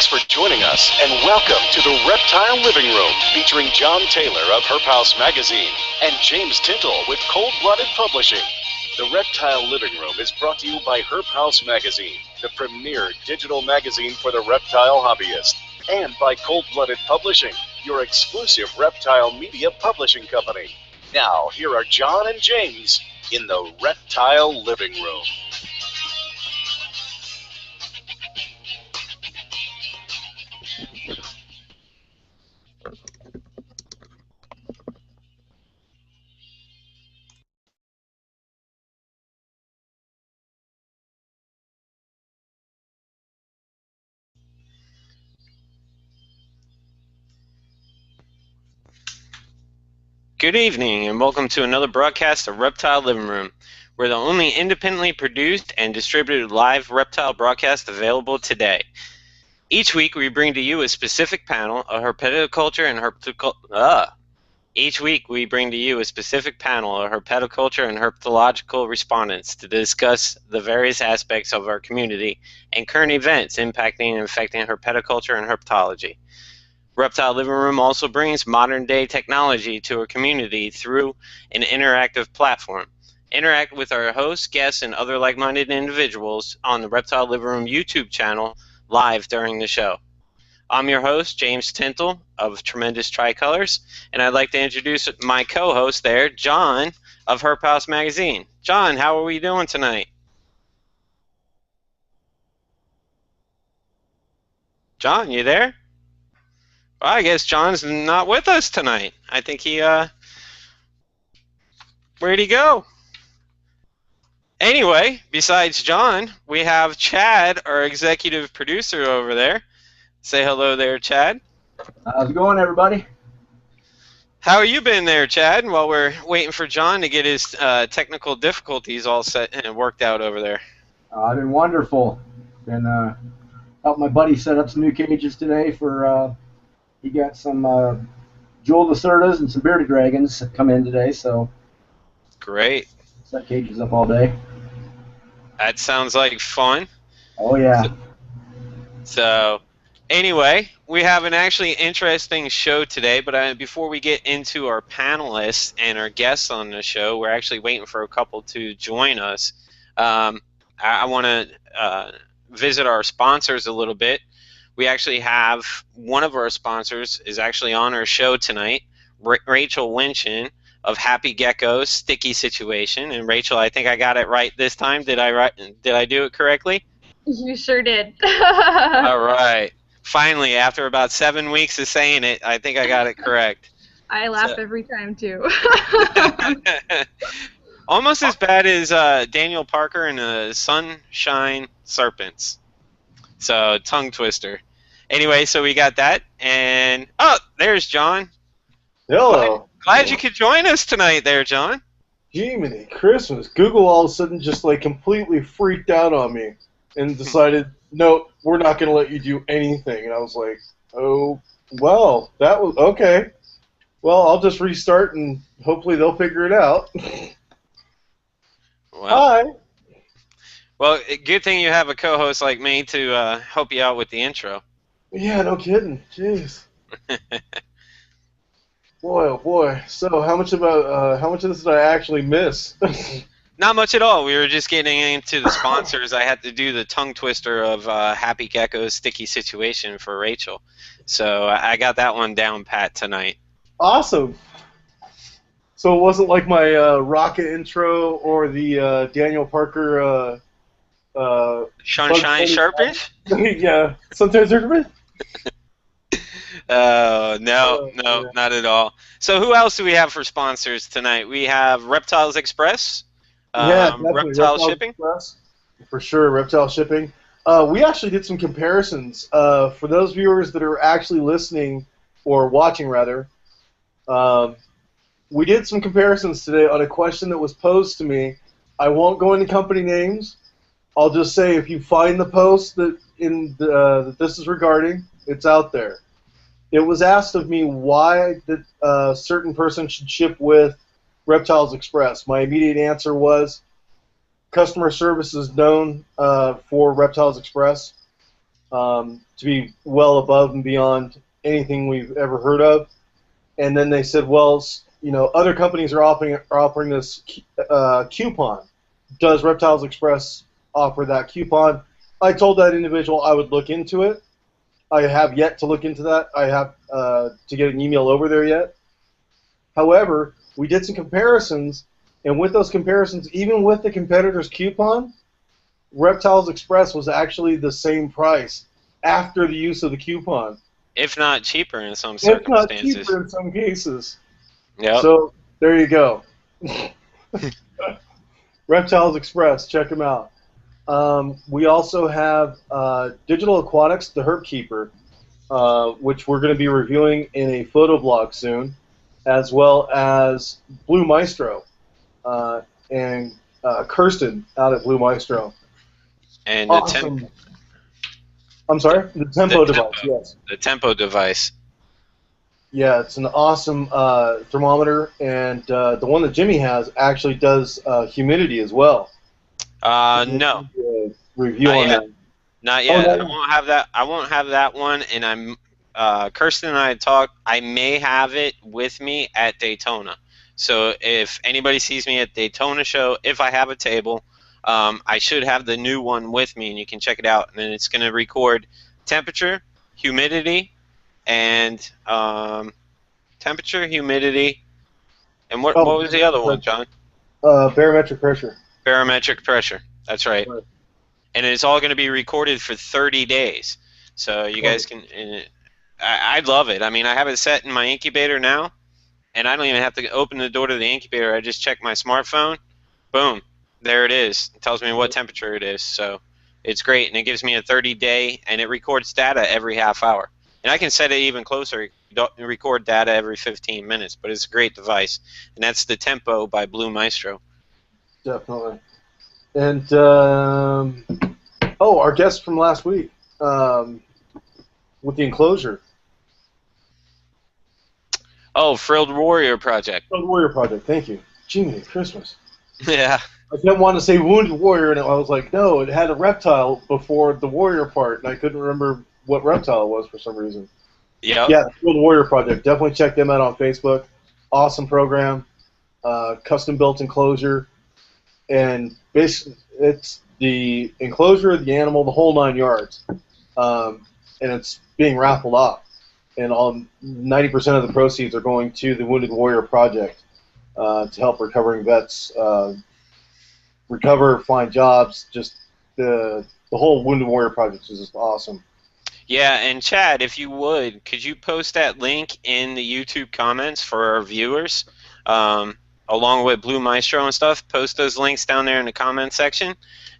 for joining us, and welcome to the Reptile Livingroom, featuring John Taylor of Herp House Magazine and James Tintle with ColdBlooded Publishing. The Reptile Livingroom is brought to you by Herp House Magazine, the premier digital magazine for the reptile hobbyist, and by ColdBlooded Publishing, your exclusive reptile media publishing company. Now, here are John and James in the Reptile Livingroom. Good evening, and welcome to another broadcast of Reptile Living Room. We're the only independently produced and distributed live reptile broadcast available today. Each week, we bring to you a specific panel of herpetoculture and herpetological respondents to discuss the various aspects of our community and current events impacting and affecting herpetoculture and herpetology. Reptile Living Room also brings modern-day technology to our community through an interactive platform. Interact with our hosts, guests, and other like-minded individuals on the Reptile Living Room YouTube channel live during the show. I'm your host, James Tintle of Tremendous Tricolors, and I'd like to introduce my co-host there, John of Herp House Magazine. John, how are we doing tonight? John, you there? Well, I guess John's not with us tonight. I think he, where'd he go? Anyway, besides John, we have Chad, our executive producer over there. Say hello there, Chad. How's it going, everybody? How you been there, Chad, while we're waiting for John to get his technical difficulties all set and worked out over there? I've been wonderful. Been helping my buddy set up some new cages today for... He got some jewel lacerdas and some bearded dragons come in today, so great. Set cages up all day. That sounds like fun. Oh yeah. So anyway, we have an actually interesting show today, but before we get into our panelists and our guests on the show, we're actually waiting for a couple to join us. I want to visit our sponsors a little bit. We actually have one of our sponsors is actually on our show tonight, Rachel Wintjen of Happy Gecko's Sticky Situation. And Rachel, I think I got it right this time. Did I do it correctly? You sure did. All right. Finally, after about 7 weeks of saying it, I think I got it correct. I laugh every time too. Almost as bad as Daniel Parker and the Sunshine Serpents. So, tongue twister. Anyway, so we got that, and oh, there's John. Hello. Glad you could join us tonight there, John. Jiminy Christmas. Google all of a sudden just like completely freaked out on me and decided, no, we're not going to let you do anything. And I was like, oh, well, that was okay. Well, I'll just restart and hopefully they'll figure it out. Well, hi. Well, good thing you have a co-host like me to help you out with the intro. Yeah, no kidding. Jeez. Boy, oh boy. So, how much of this did I actually miss? Not much at all. We were just getting into the sponsors. I had to do the tongue twister of Happy Gecko's Sticky Situation for Rachel. So I got that one down pat tonight. Awesome. So it wasn't like my rocket intro or the Daniel Parker Sunshine Serpent? Yeah, Sunshine Serpent? No, not at all. So who else do we have for sponsors tonight? We have Reptiles Express, Reptile Shipping. Express, for sure, Reptile Shipping. We actually did some comparisons. For those viewers that are actually listening, or watching rather, we did some comparisons today on a question that was posed to me. I won't go into company names. I'll just say if you find the post that that this is regarding, it's out there. It was asked of me why that a certain person should ship with Reptiles Express. My immediate answer was customer service is known for Reptiles Express. to be well above and beyond anything we've ever heard of. And then they said, well, other companies are offering this coupon. Does Reptiles Express offer that coupon? I told that individual I would look into it. I have yet to look into that. I have to get an email over there yet. However, we did some comparisons, and with those comparisons, even with the competitor's coupon, Reptiles Express was actually the same price after the use of the coupon. If not cheaper in some If not circumstances. cheaper in some cases. Yep. So, there you go. Reptiles Express, check them out. We also have Digital Aquatics, the Herp Keeper, which we're going to be reviewing in a photo blog soon, as well as Blue Maestro and Kirsten out at Blue Maestro. And awesome. I'm sorry? The Tempo device, yes. The Tempo device. Yeah, it's an awesome thermometer, and the one that Jimmy has actually does humidity as well. No. Review on that. Not yet. Oh, no. I won't have that one. And I'm Kirsten and I talked. I may have it with me at Daytona. So if anybody sees me at Daytona show, if I have a table, I should have the new one with me, and you can check it out. And then it's going to record temperature, humidity, and temperature, humidity, and what was the other one, John? Barometric pressure. Barometric pressure. That's right. And it's all going to be recorded for 30 days. So you guys can. I love it. I mean, I have it set in my incubator now, and I don't even have to open the door to the incubator. I just check my smartphone. Boom. There it is. It tells me what temperature it is. So it's great, and it gives me a 30-day, and it records data every half hour. And I can set it even closer. Record data every 15 minutes, but it's a great device. And that's the Tempo by Blue Maestro. Definitely. And, our guest from last week with the enclosure. Oh, Frilled Warrior Project. Frilled Warrior Project, thank you. Gee, Christmas. Yeah. I didn't want to say Wounded Warrior, and I was like, no, it had a reptile before the warrior part, and I couldn't remember what reptile it was for some reason. Yep. Yeah, Frilled Warrior Project. Definitely check them out on Facebook. Awesome program. Custom-built enclosure. And basically, it's the enclosure, the animal, the whole 9 yards. And it's being raffled off. And 90% of the proceeds are going to the Wounded Warrior Project to help recovering vets recover, find jobs. Just the whole Wounded Warrior Project is just awesome. Yeah, and Chad, if you would, could you post that link in the YouTube comments for our viewers, along with Blue Maestro and stuff? Post those links down there in the comment section,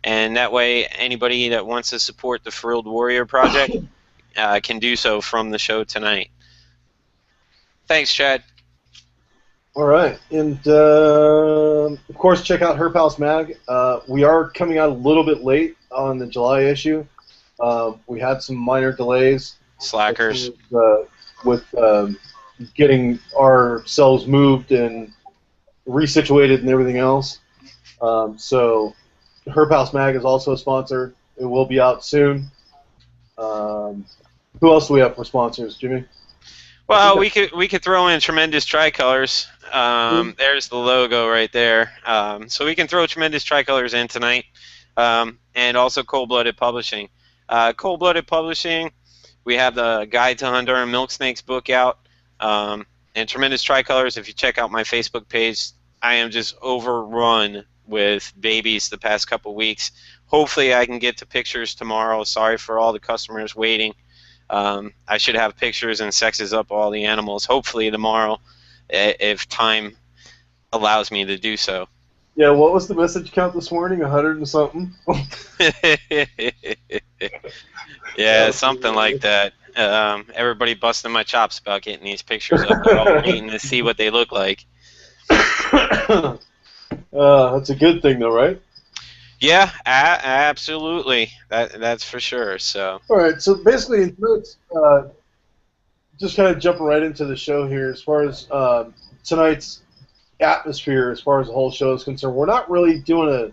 and that way anybody that wants to support the Frilled Warrior Project can do so from the show tonight. Thanks, Chad. All right, and of course, check out Herp House Mag. We are coming out a little bit late on the July issue. We had some minor delays. Slackers. With getting ourselves moved and resituated and everything else. So Herp House Mag is also a sponsor. It will be out soon. Who else do we have for sponsors, Jimmy? Well, we could throw in Tremendous Tricolors. There's the logo right there. So we can throw Tremendous Tricolors in tonight, and also ColdBlooded Publishing. ColdBlooded Publishing, we have the Guide to Honduran Milk Snakes book out, and Tremendous Tricolors. If you check out my Facebook page, I am just overrun with babies the past couple weeks. Hopefully I can get to pictures tomorrow. Sorry for all the customers waiting. I should have pictures and sexes up all the animals hopefully tomorrow, if time allows me to do so. Yeah, what was the message count this morning? 100 and something? Yeah, something like that. Everybody busting my chops about getting these pictures up. They're all waiting to see what they look like. That's a good thing, though, right? Yeah, absolutely. That's for sure. So. All right. So basically, just kind of jumping right into the show here. As far as tonight's atmosphere, as far as the whole show is concerned, we're not really doing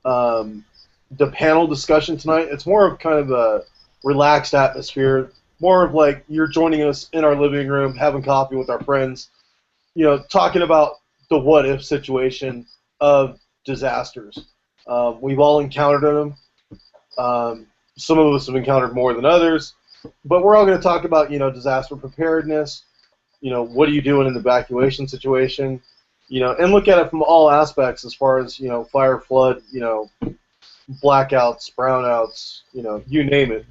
the panel discussion tonight. It's more of kind of relaxed atmosphere, more of like you're joining us in our living room, having coffee with our friends, talking about the what-if situation of disasters. We've all encountered them. Some of us have encountered more than others, but we're all going to talk about, disaster preparedness. What do you do in an evacuation situation? And look at it from all aspects as far as, fire, flood, blackouts, brownouts, you name it.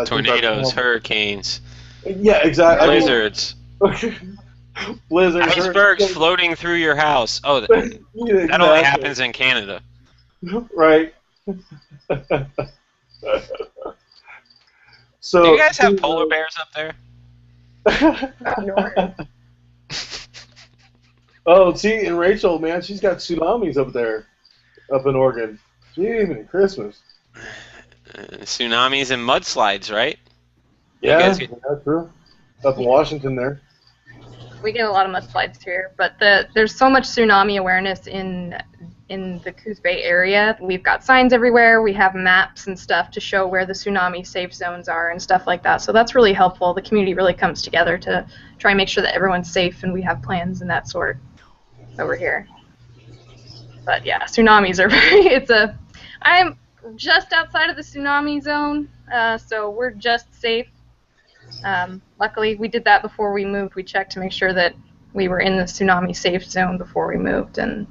Tornadoes, hurricanes. Yeah, exactly. Blizzards. Blizzards. Icebergs floating through your house. Oh, that only happens in Canada. Right. So, do you guys have polar bears up there? Oh, see, and Rachel, man, she's got tsunamis up there, up in Oregon. Jiminy Christmas. Tsunamis and mudslides, right? Yeah, that's true. Up in Washington there. We get a lot of mudslides here, but there's so much tsunami awareness in the Coos Bay area. We've got signs everywhere. We have maps and stuff to show where the tsunami safe zones are and stuff like that. So that's really helpful. The community really comes together to try and make sure that everyone's safe, and we have plans and that sort over here. But yeah, tsunamis are I'm just outside of the tsunami zone, so we're just safe. Luckily, we did that before we moved. We checked to make sure that we were in the tsunami safe zone before we moved, and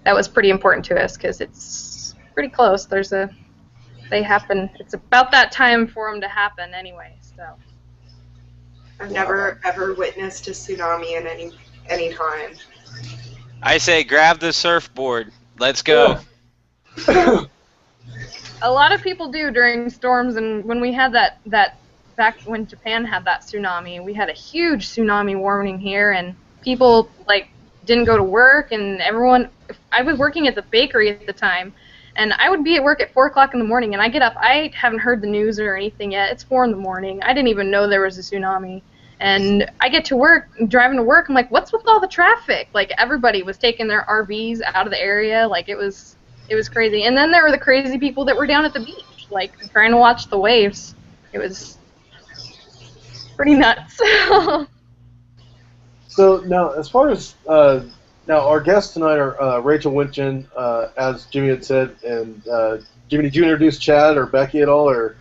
that was pretty important to us because it's pretty close. They happen. It's about that time for them to happen anyway. So I've never ever witnessed a tsunami in any time. I say grab the surfboard. Let's go. A lot of people do during storms, and when we had that back when Japan had that tsunami, we had a huge tsunami warning here, and people didn't go to work, and everyone. I was working at the bakery at the time, and I would be at work at 4 o'clock in the morning, and I get up. I haven't heard the news or anything yet. It's 4 in the morning. I didn't even know there was a tsunami. And I get to work, driving to work, I'm like, what's with all the traffic? Everybody was taking their RVs out of the area. It was crazy. And then there were the crazy people that were down at the beach, trying to watch the waves. It was pretty nuts. So now, as far as our guests tonight are Rachel Wintjen, as Jimmy had said, and Jimmy, did you introduce Chad or Becky at all, or?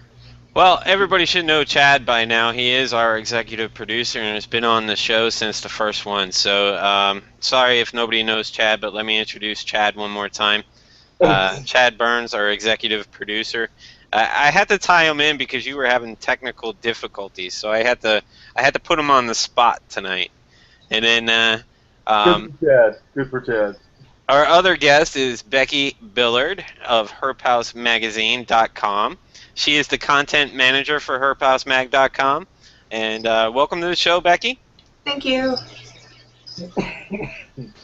Well, everybody should know Chad by now. He is our executive producer and has been on the show since the first one. So sorry if nobody knows Chad, but let me introduce Chad one more time. Chad Burns, our executive producer. I had to tie him in because you were having technical difficulties, so I had to put him on the spot tonight. And then Good for Chad. Our other guest is Becky Billard of herpetoculture.com. She is the content manager for herpetoculture.com. And welcome to the show, Becky. Thank you.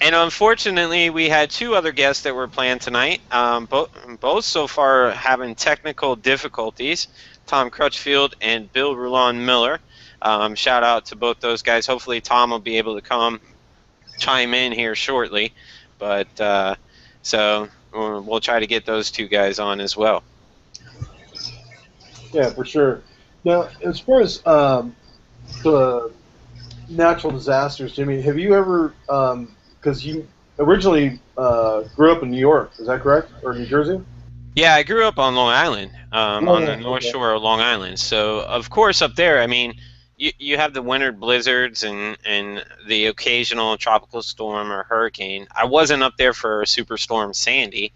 And unfortunately, we had 2 other guests that were planned tonight. Both so far having technical difficulties. Tom Crutchfield and Bill-Rulon Miller. Shout out to both those guys. Hopefully Tom will be able to chime in here shortly. But so we'll try to get those 2 guys on as well. Yeah, for sure. Now, as far as the natural disasters, Jimmy, have you ever, because you originally grew up in New York, is that correct, or New Jersey? Yeah, I grew up on Long Island, on the North Shore of Long Island. So, of course, up there, I mean, you have the winter blizzards and the occasional tropical storm or hurricane. I wasn't up there for Superstorm Sandy,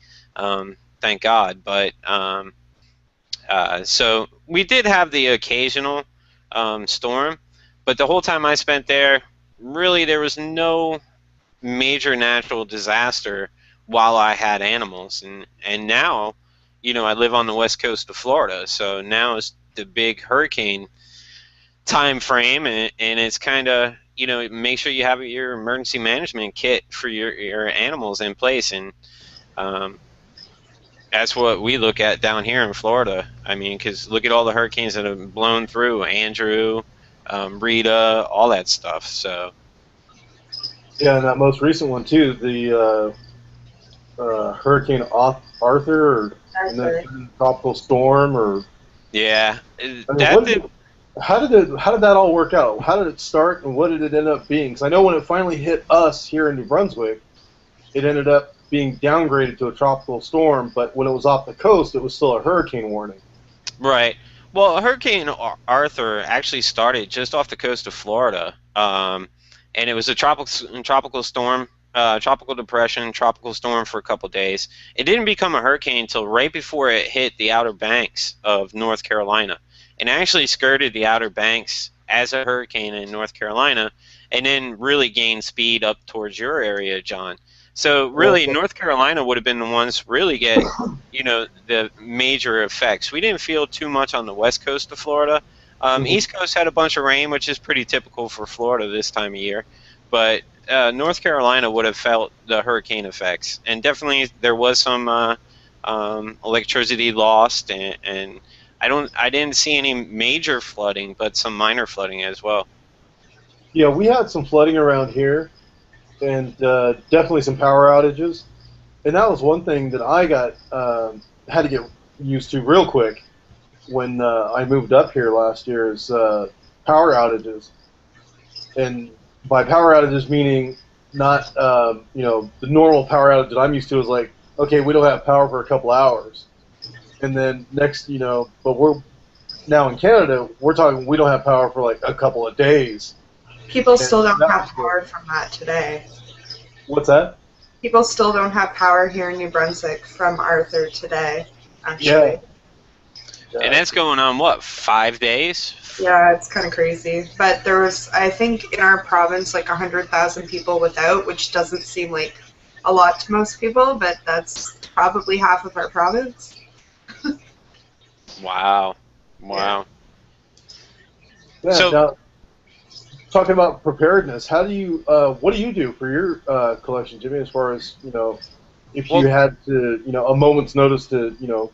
thank God, but so we did have the occasional storm, but the whole time I spent there, really there was no major natural disaster while I had animals. And now, I live on the west coast of Florida, so now it's the big hurricane time frame, and it's kind of, make sure you have your emergency management kit for your animals in place, and that's what we look at down here in Florida. I mean, because look at all the hurricanes that have blown through, Andrew, Rita, all that stuff. So yeah, and that most recent one too, the Hurricane Arthur, or and then tropical storm, or Yeah, I mean, that did. how did that all work out? How did it start, and what did it end up being? Because I know when it finally hit us here in New Brunswick, it ended up being downgraded to a tropical storm. But when it was off the coast, it was still a hurricane warning. Right. Well, Hurricane Arthur actually started just off the coast of Florida, and it was a tropical storm, tropical depression, tropical storm for a couple days. It didn't become a hurricane until right before it hit the Outer Banks of North Carolina, and actually skirted the Outer Banks as a hurricane in North Carolina, and then really gained speed up towards your area, John. So really, North Carolina would have been the ones really get, the major effects. We didn't feel too much on the west coast of Florida. East Coast had a bunch of rain, which is pretty typical for Florida this time of year. But North Carolina would have felt the hurricane effects, and definitely there was some electricity lost, and I didn't see any major flooding, but some minor flooding as well. Yeah, we had some flooding around here, and definitely some power outages. And that was one thing that I got had to get used to real quick when I moved up here last year is power outages. And by power outages meaning not the normal power outage that I'm used to is like, okay, we don't have power for a couple hours, and then next, but we're now in Canada, we're talking we don't have power for like a couple of days. People still don't have power from that today. What's that? People still don't have power here in New Brunswick from Arthur today, actually. Yeah. And that's going on, what, 5 days? Yeah, it's kind of crazy. But there was, I think, in our province, like 100,000 people without, which doesn't seem like a lot to most people, but that's probably half of our province. Wow. Yeah, So, now, talking about preparedness, how do you, what do you do for your collection, Jimmy, as far as, if you had to, a moment's notice to,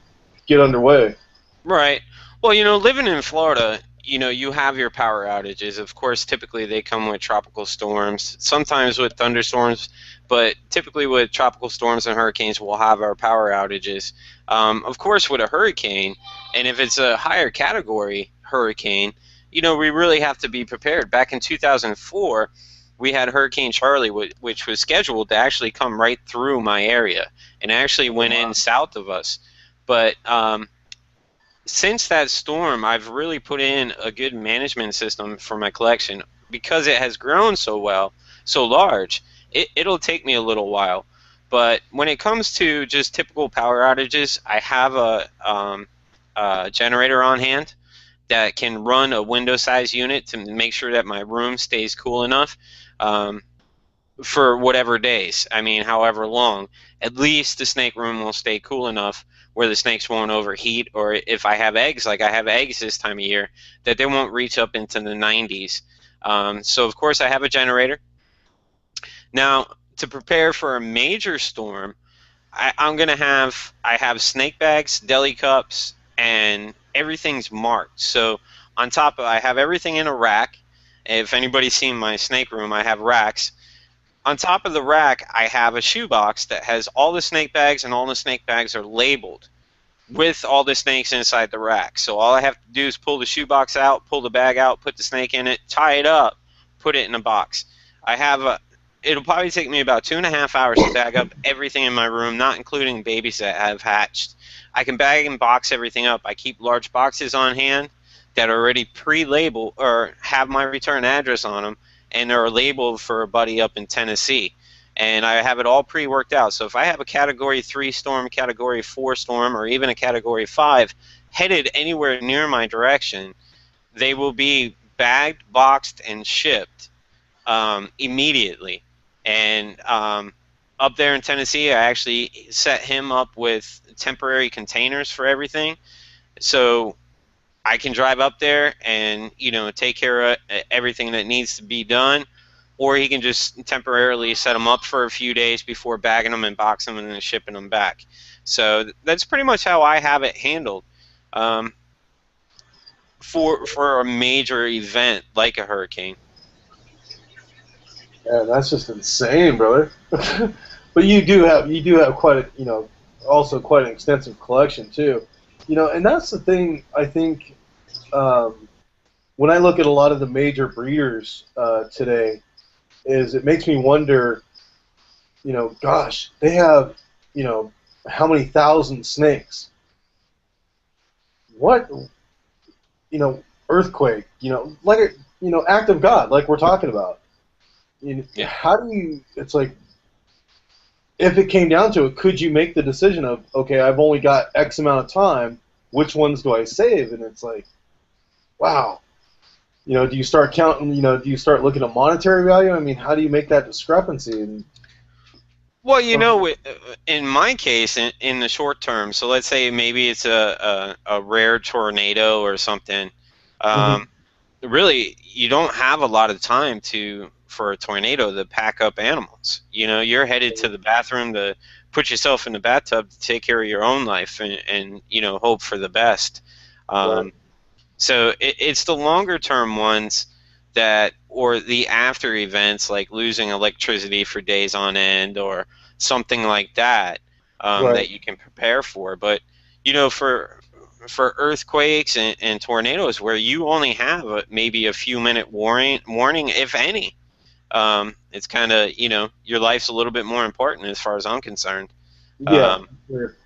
get underway? right. Well, living in Florida, you have your power outages. Of course, typically they come with tropical storms, sometimes with thunderstorms, but typically with tropical storms and hurricanes, we'll have our power outages. Of course, with a hurricane, and if it's a higher category hurricane, we really have to be prepared. Back in 2004, we had Hurricane Charlie, which was scheduled to actually come right through my area, and actually went in south of us. But since that storm, I've really put in a good management system for my collection because it has grown so well, so large. It'll take me a little while, but when it comes to just typical power outages, I have a generator on hand that can run a window-sized unit to make sure that my room stays cool enough for whatever days. I mean, however long. At least the snake room will stay cool enough where the snakes won't overheat, or if I have eggs, like I have eggs this time of year, that they won't reach up into the 90s. So, of course, I have a generator. Now, to prepare for a major storm, I have snake bags, deli cups, and everything's marked. So on top of, I have everything in a rack. If anybody's seen my snake room, I have racks. On top of the rack, I have a shoebox that has all the snake bags, and all the snake bags are labeled with all the snakes inside the rack. So all I have to do is pull the shoebox out, pull the bag out, put the snake in it, tie it up, put it in a box. It'll probably take me about 2.5 hours to bag up everything in my room, not including babies that have hatched. I can bag and box everything up. I keep large boxes on hand that are already pre-labeled or have my return address on them, and they're labeled for a buddy up in Tennessee. And I have it all pre-worked out. So if I have a Category 3 storm, Category 4 storm, or even a Category 5 headed anywhere near my direction, they will be bagged, boxed, and shipped immediately. And up there in Tennessee, I actually set him up with temporary containers for everything. So I can drive up there and, take care of everything that needs to be done, or he can just temporarily set them up for a few days before bagging them and boxing them and then shipping them back. So that's pretty much how I have it handled for a major event like a hurricane. Yeah, that's just insane, brother. But you do have quite a, also quite an extensive collection too. You know, and that's the thing. I think when I look at a lot of the major breeders today, is it makes me wonder. You know, gosh, they have, you know, how many thousand snakes? What, you know, earthquake? You know, like a, you know, act of God, like we're talking about. You know, Yeah. how do you? It's like, if it came down to it, could you make the decision of, okay, I've only got X amount of time, which ones do I save? And it's like, wow. You know, do you start counting? You know, do you start looking at monetary value? I mean, how do you make that discrepancy? And Well, you know, in my case, in the short term, so let's say maybe it's a rare tornado or something. Um, Really, you don't have a lot of time for a tornado to pack up animals. You know, you're headed to the bathroom to put yourself in the bathtub to take care of your own life and you know, hope for the best. Right. So it's the longer term ones or the after events like losing electricity for days on end or something like that Right. that you can prepare for. But you know, for earthquakes and tornadoes where you only have maybe a few minute warning, if any, it's kind of, you know, your life's a little bit more important as far as I'm concerned. Yeah. Sure.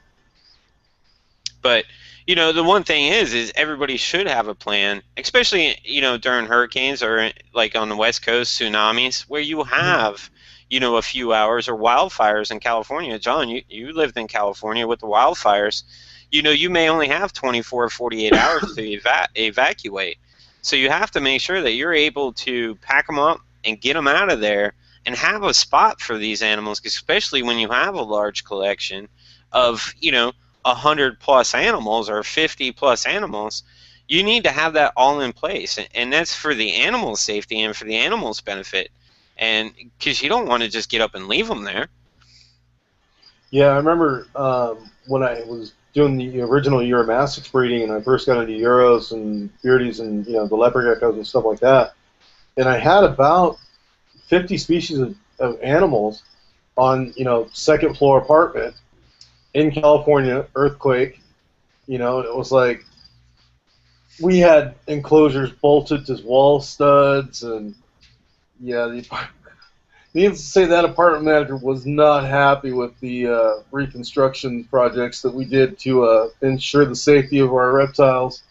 But you know, the one thing is everybody should have a plan, especially, you know, during hurricanes or like on the West Coast, tsunamis, where you have, you know, a few hours, or wildfires in California. John, you lived in California with the wildfires. You know, you may only have 24 or 48 hours to evacuate. So you have to make sure that you're able to pack them up and get them out of there and have a spot for these animals, especially when you have a large collection of, you know, 100 plus animals or 50 plus animals. You need to have that all in place, and that's for the animal's safety and for the animal's benefit, and because you don't want to just get up and leave them there. Yeah, I remember when I was doing the original Euromastix breeding, and I first got into Euros and Beardies and, you know, the leopard geckos and stuff like that. And I had about 50 species of animals on, you know, second floor apartment in California, earthquake. You know, it was like we had enclosures bolted to wall studs, and yeah, needless to say, that apartment manager was not happy with the reconstruction projects that we did to ensure the safety of our reptiles.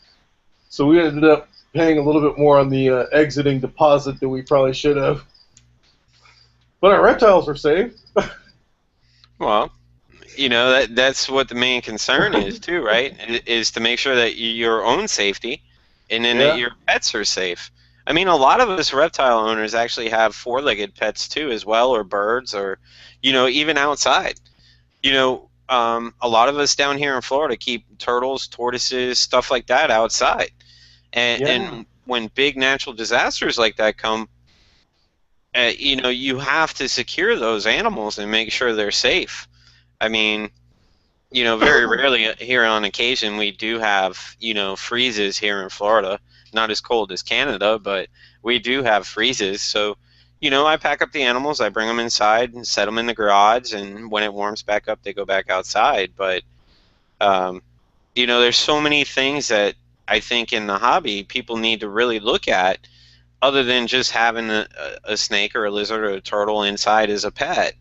So we ended up paying a little bit more on the exiting deposit than we probably should have. But our reptiles were safe. Well, you know, that's what the main concern is too, right? Is to make sure that your own safety and then that Yeah. your pets are safe. I mean, a lot of us reptile owners actually have four-legged pets too, as well, or birds, or, you know, even outside. You know, a lot of us down here in Florida keep turtles, tortoises, stuff like that outside. And when big natural disasters like that come, you know, you have to secure those animals and make sure they're safe. I mean, you know, very rarely here on occasion we do have, you know, freezes here in Florida. Not as cold as Canada, but we do have freezes. So, you know, I pack up the animals, I bring them inside and set them in the garage, and when it warms back up, they go back outside. But, you know, there's so many things that I think in the hobby people need to really look at other than just having a snake or a lizard or a turtle inside as a pet.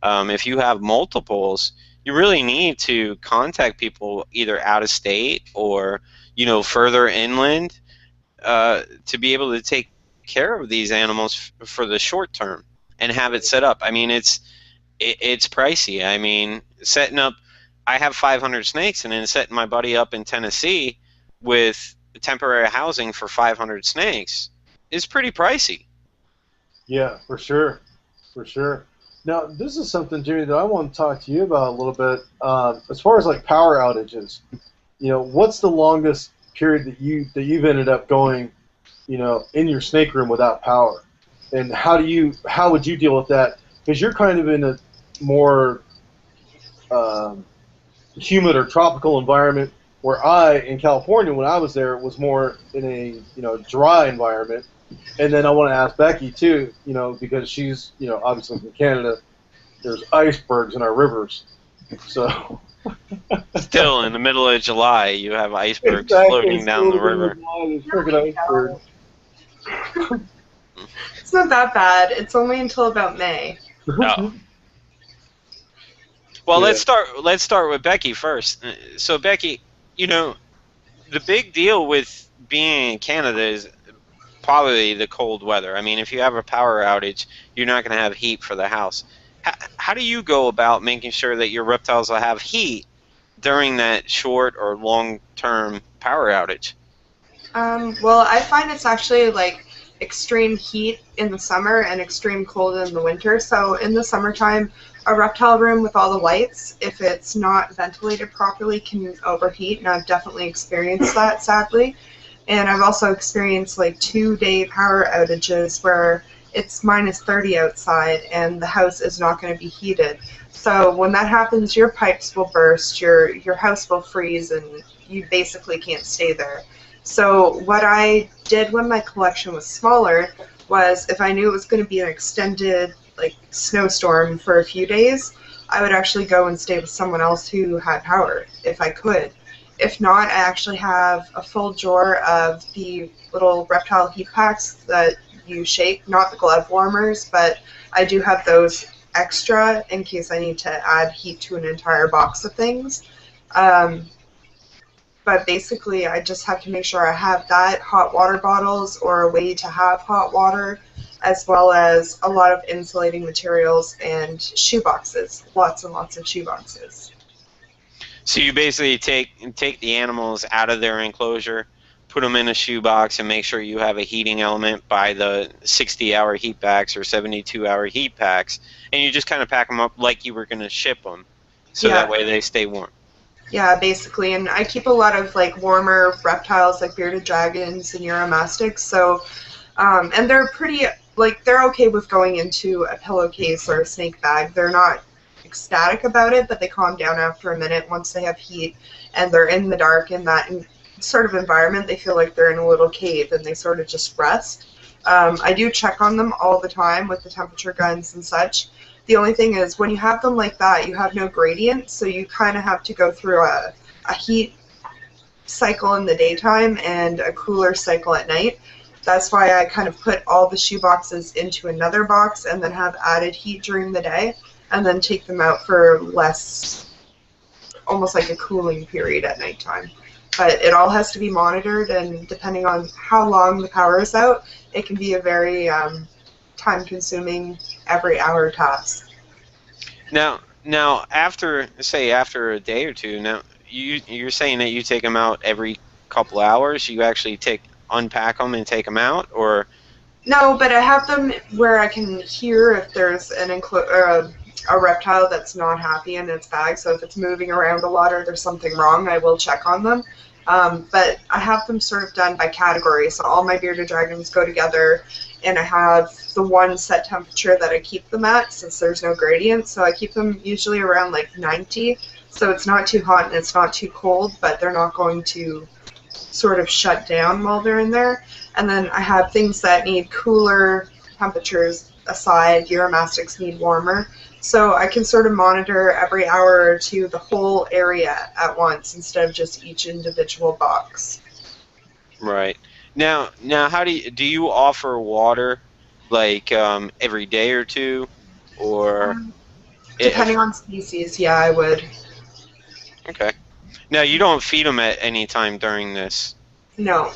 If you have multiples, you really need to contact people either out of state or, you know, further inland to be able to take care of these animals for the short term and have it set up. I mean, it's pricey. I mean, setting up, I have 500 snakes, and then setting my buddy up in Tennessee with temporary housing for 500 snakes is pretty pricey. Yeah, for sure. For sure. Now, this is something, Jimmy, that I want to talk to you about a little bit. As far as like power outages, you know, what's the longest period that you've ended up going, you know, in your snake room without power, and how would you deal with that? Because you're kind of in a more humid or tropical environment, where in California, when I was there, was more in a, you know, dry environment. And then I want to ask Becky too, you know, because she's, you know, obviously from Canada. There's icebergs in our rivers. So Still, in the middle of July, you have icebergs exactly, floating down the river. There's freaking iceberg. It's not that bad. It's only until about May. Oh. Well, Yeah. let's start with Becky first. So Becky, you know, the big deal with being in Canada is probably the cold weather. I mean, if you have a power outage, you're not going to have heat for the house. How do you go about making sure that your reptiles will have heat during that short or long-term power outage? Well, I find it's actually like extreme heat in the summer and extreme cold in the winter. So in the summertime, a reptile room with all the lights, if it's not ventilated properly, can overheat, and I've definitely experienced that, sadly. And I've also experienced like 2-day power outages where it's minus 30 outside and the house is not going to be heated. So when that happens, your pipes will burst, your house will freeze, and you basically can't stay there. So what I did when my collection was smaller was, if I knew it was going to be an extended like snowstorm for a few days, I would actually go and stay with someone else who had power, if I could. If not, I actually have a full drawer of the little reptile heat packs that you shake, not the glove warmers, but I do have those extra in case I need to add heat to an entire box of things. But basically, I just have to make sure I have that, hot water bottles or a way to have hot water, as well as a lot of insulating materials and shoe boxes, lots and lots of shoe boxes. So you basically take the animals out of their enclosure, put them in a shoebox, and make sure you have a heating element by the 60-hour heat packs or 72-hour heat packs, and you just kind of pack them up like you were going to ship them, so that way they stay warm. Yeah, basically, and I keep a lot of like warmer reptiles like bearded dragons and uromastics, so, and they're pretty, like, they're okay with going into a pillowcase or a snake bag. They're not ecstatic about it, but they calm down after a minute once they have heat and they're in the dark in that sort of environment. They feel like they're in a little cave and they sort of just rest. I do check on them all the time with the temperature guns and such. The only thing is, when you have them like that, you have no gradient, so you kind of have to go through a heat cycle in the daytime and a cooler cycle at night. That's why I kind of put all the shoe boxes into another box and then have added heat during the day, and then take them out for less, almost like a cooling period at nighttime. But it all has to be monitored, and depending on how long the power is out, it can be a very time-consuming, every-hour task. Now, after a day or two, now you're saying that you take them out every couple hours. You actually unpack them and take them out, or? No, but I have them where I can hear if there's a reptile that's not happy in its bag. So if it's moving around a lot or there's something wrong, I will check on them. But I have them sort of done by category. So all my bearded dragons go together, and I have the one set temperature that I keep them at, since there's no gradient. So I keep them usually around like 90. So it's not too hot and it's not too cold, but they're not going to sort of shut down while they're in there. And then I have things that need cooler temperatures aside. Uromastics need warmer. So I can sort of monitor every hour or two the whole area at once instead of just each individual box. Right. Now, how do you offer water, like every day or two, or? Depending on species, yeah, I would. Okay. Now, you don't feed them at any time during this. No.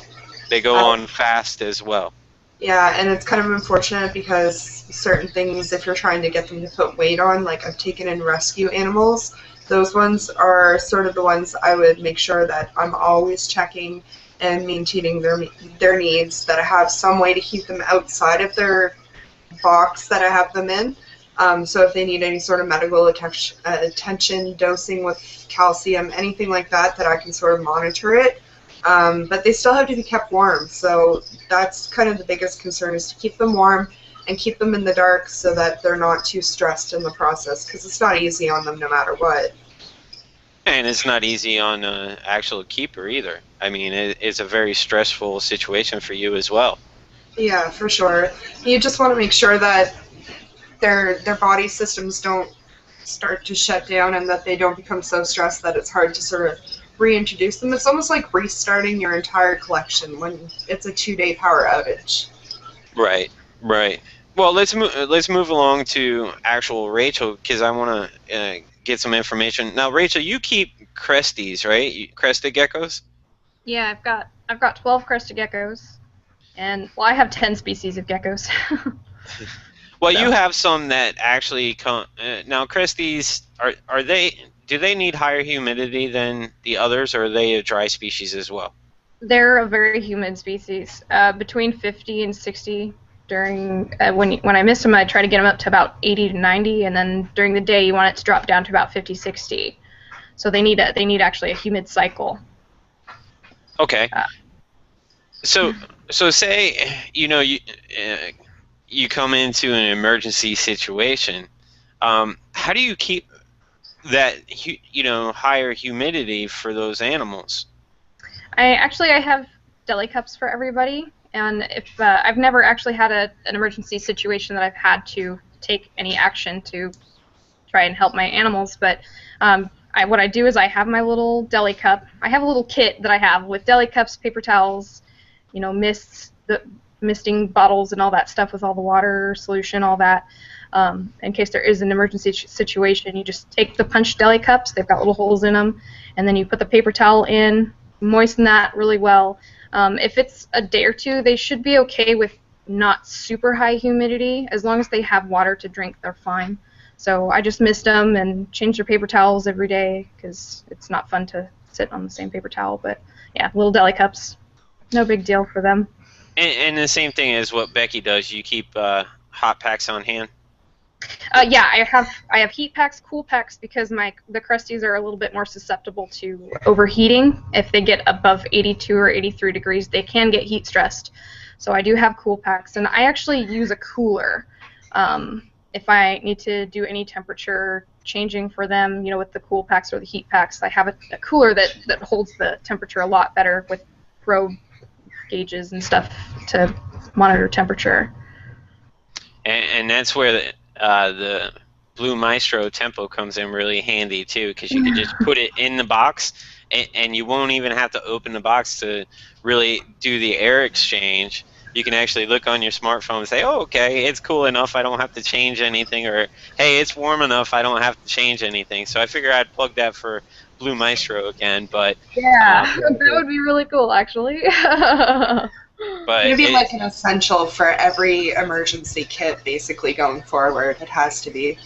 They go on fast as well. Yeah, and it's kind of unfortunate because certain things, if you're trying to get them to put weight on, like I've taken in rescue animals, those ones are sort of the ones I would make sure that I'm always checking and maintaining their needs, that I have some way to keep them outside of their box that I have them in. So if they need any sort of medical attention, dosing with calcium, anything like that, that I can sort of monitor it. But they still have to be kept warm, so that's kind of the biggest concern, is to keep them warm and keep them in the dark so that they're not too stressed in the process, because it's not easy on them no matter what. And it's not easy on an actual keeper either. I mean, it's a very stressful situation for you as well. Yeah, for sure. You just want to make sure that their body systems don't start to shut down and that they don't become so stressed that it's hard to sort of reintroduce them. It's almost like restarting your entire collection when it's a 2-day power outage. Right, right. Well, let's move along to actual Rachel, because I want to get some information. Now, Rachel, you keep cresties, right? Crested geckos? Yeah, I've got 12 crested geckos, and well, I have 10 species of geckos. Well, So. you have some that actually come. Now, cresties are they? Do they need higher humidity than the others, or are they a dry species as well? They're a very humid species, between 50 and 60. During when I miss them, I try to get them up to about 80 to 90, and then during the day you want it to drop down to about 50, 60. So they need actually a humid cycle. Okay. So say you come into an emergency situation. How do you keep that higher humidity for those animals? I have deli cups for everybody, and if I've never actually had an emergency situation that I've had to take any action to try and help my animals, but what I do is I have my little deli cup. I have a little kit that I have with deli cups, paper towels, mists, the misting bottles and all that stuff with all the water solution, all that. In case there is an emergency situation, you just take the punched deli cups, they've got little holes in them, and then you put the paper towel in, moisten that really well. If it's a day or two, they should be okay with not super high humidity. As long as they have water to drink, they're fine. So I just mist them and change their paper towels every day because it's not fun to sit on the same paper towel. But yeah, little deli cups, no big deal for them. And the same thing as what Becky does. You keep hot packs on hand. Yeah, I have heat packs, cool packs, because the cresties are a little bit more susceptible to overheating. If they get above 82 or 83 degrees, they can get heat stressed. So I do have cool packs, and I actually use a cooler if I need to do any temperature changing for them. With the cool packs or the heat packs, I have a cooler that holds the temperature a lot better with probe gauges and stuff to monitor temperature. And that's where the Blue Maestro Tempo comes in really handy too, because you can just put it in the box, and you won't even have to open the box to really do the air exchange. You can actually look on your smartphone and say, oh, okay, it's cool enough, I don't have to change anything, or hey, it's warm enough, I don't have to change anything. So I figure I'd plug that for Blue Maestro again, but yeah, that would be really cool, actually. But it'd be like an essential for every emergency kit, basically, going forward. It has to be.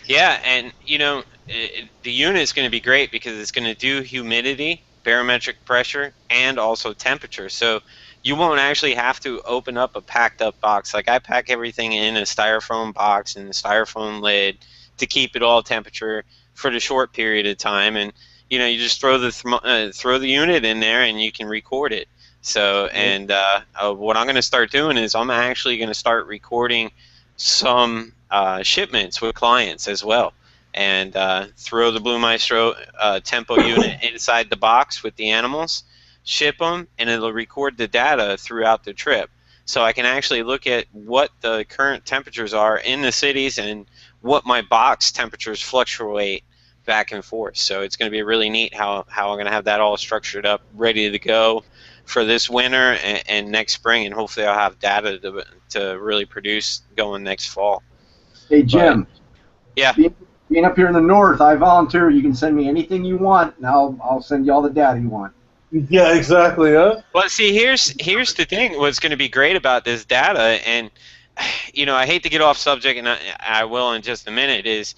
Yeah, and the unit is going to be great because it's going to do humidity, barometric pressure, and also temperature. So you won't actually have to open up a packed up box. Like I pack everything in a styrofoam box and a styrofoam lid to keep it all temperature for the short period of time, and you just throw the unit in there and you can record it. So, and what I'm going to start doing is I'm actually going to start recording some shipments with clients as well, and throw the Blue Maestro Tempo unit inside the box with the animals, ship them, and it'll record the data throughout the trip. So I can actually look at what the current temperatures are in the cities and what my box temperatures fluctuate back and forth. So it's going to be really neat how I'm going to have that all structured up, ready to go for this winter and next spring, and hopefully I'll have data to really produce going next fall. Hey, Jim. Yeah. Being up here in the north, I volunteer. You can send me anything you want, and I'll send you all the data you want. Yeah, exactly. Huh? Well, see, here's the thing. What's going to be great about this data, and I hate to get off subject, and I will in just a minute, is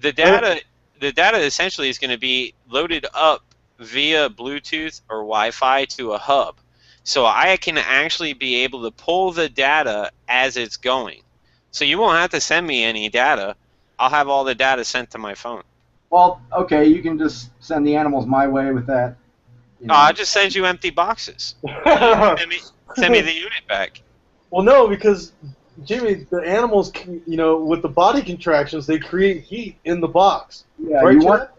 the data. The data essentially is going to be loaded up via Bluetooth or Wi-Fi to a hub. So I can actually be able to pull the data as it's going. So you won't have to send me any data. I'll have all the data sent to my phone. Well, okay, you can just send the animals my way with that. I'll just send you empty boxes. Send me the unit back. Well, no, because, Jimmy, the animals, with the body contractions, they create heat in the box. Yeah, right,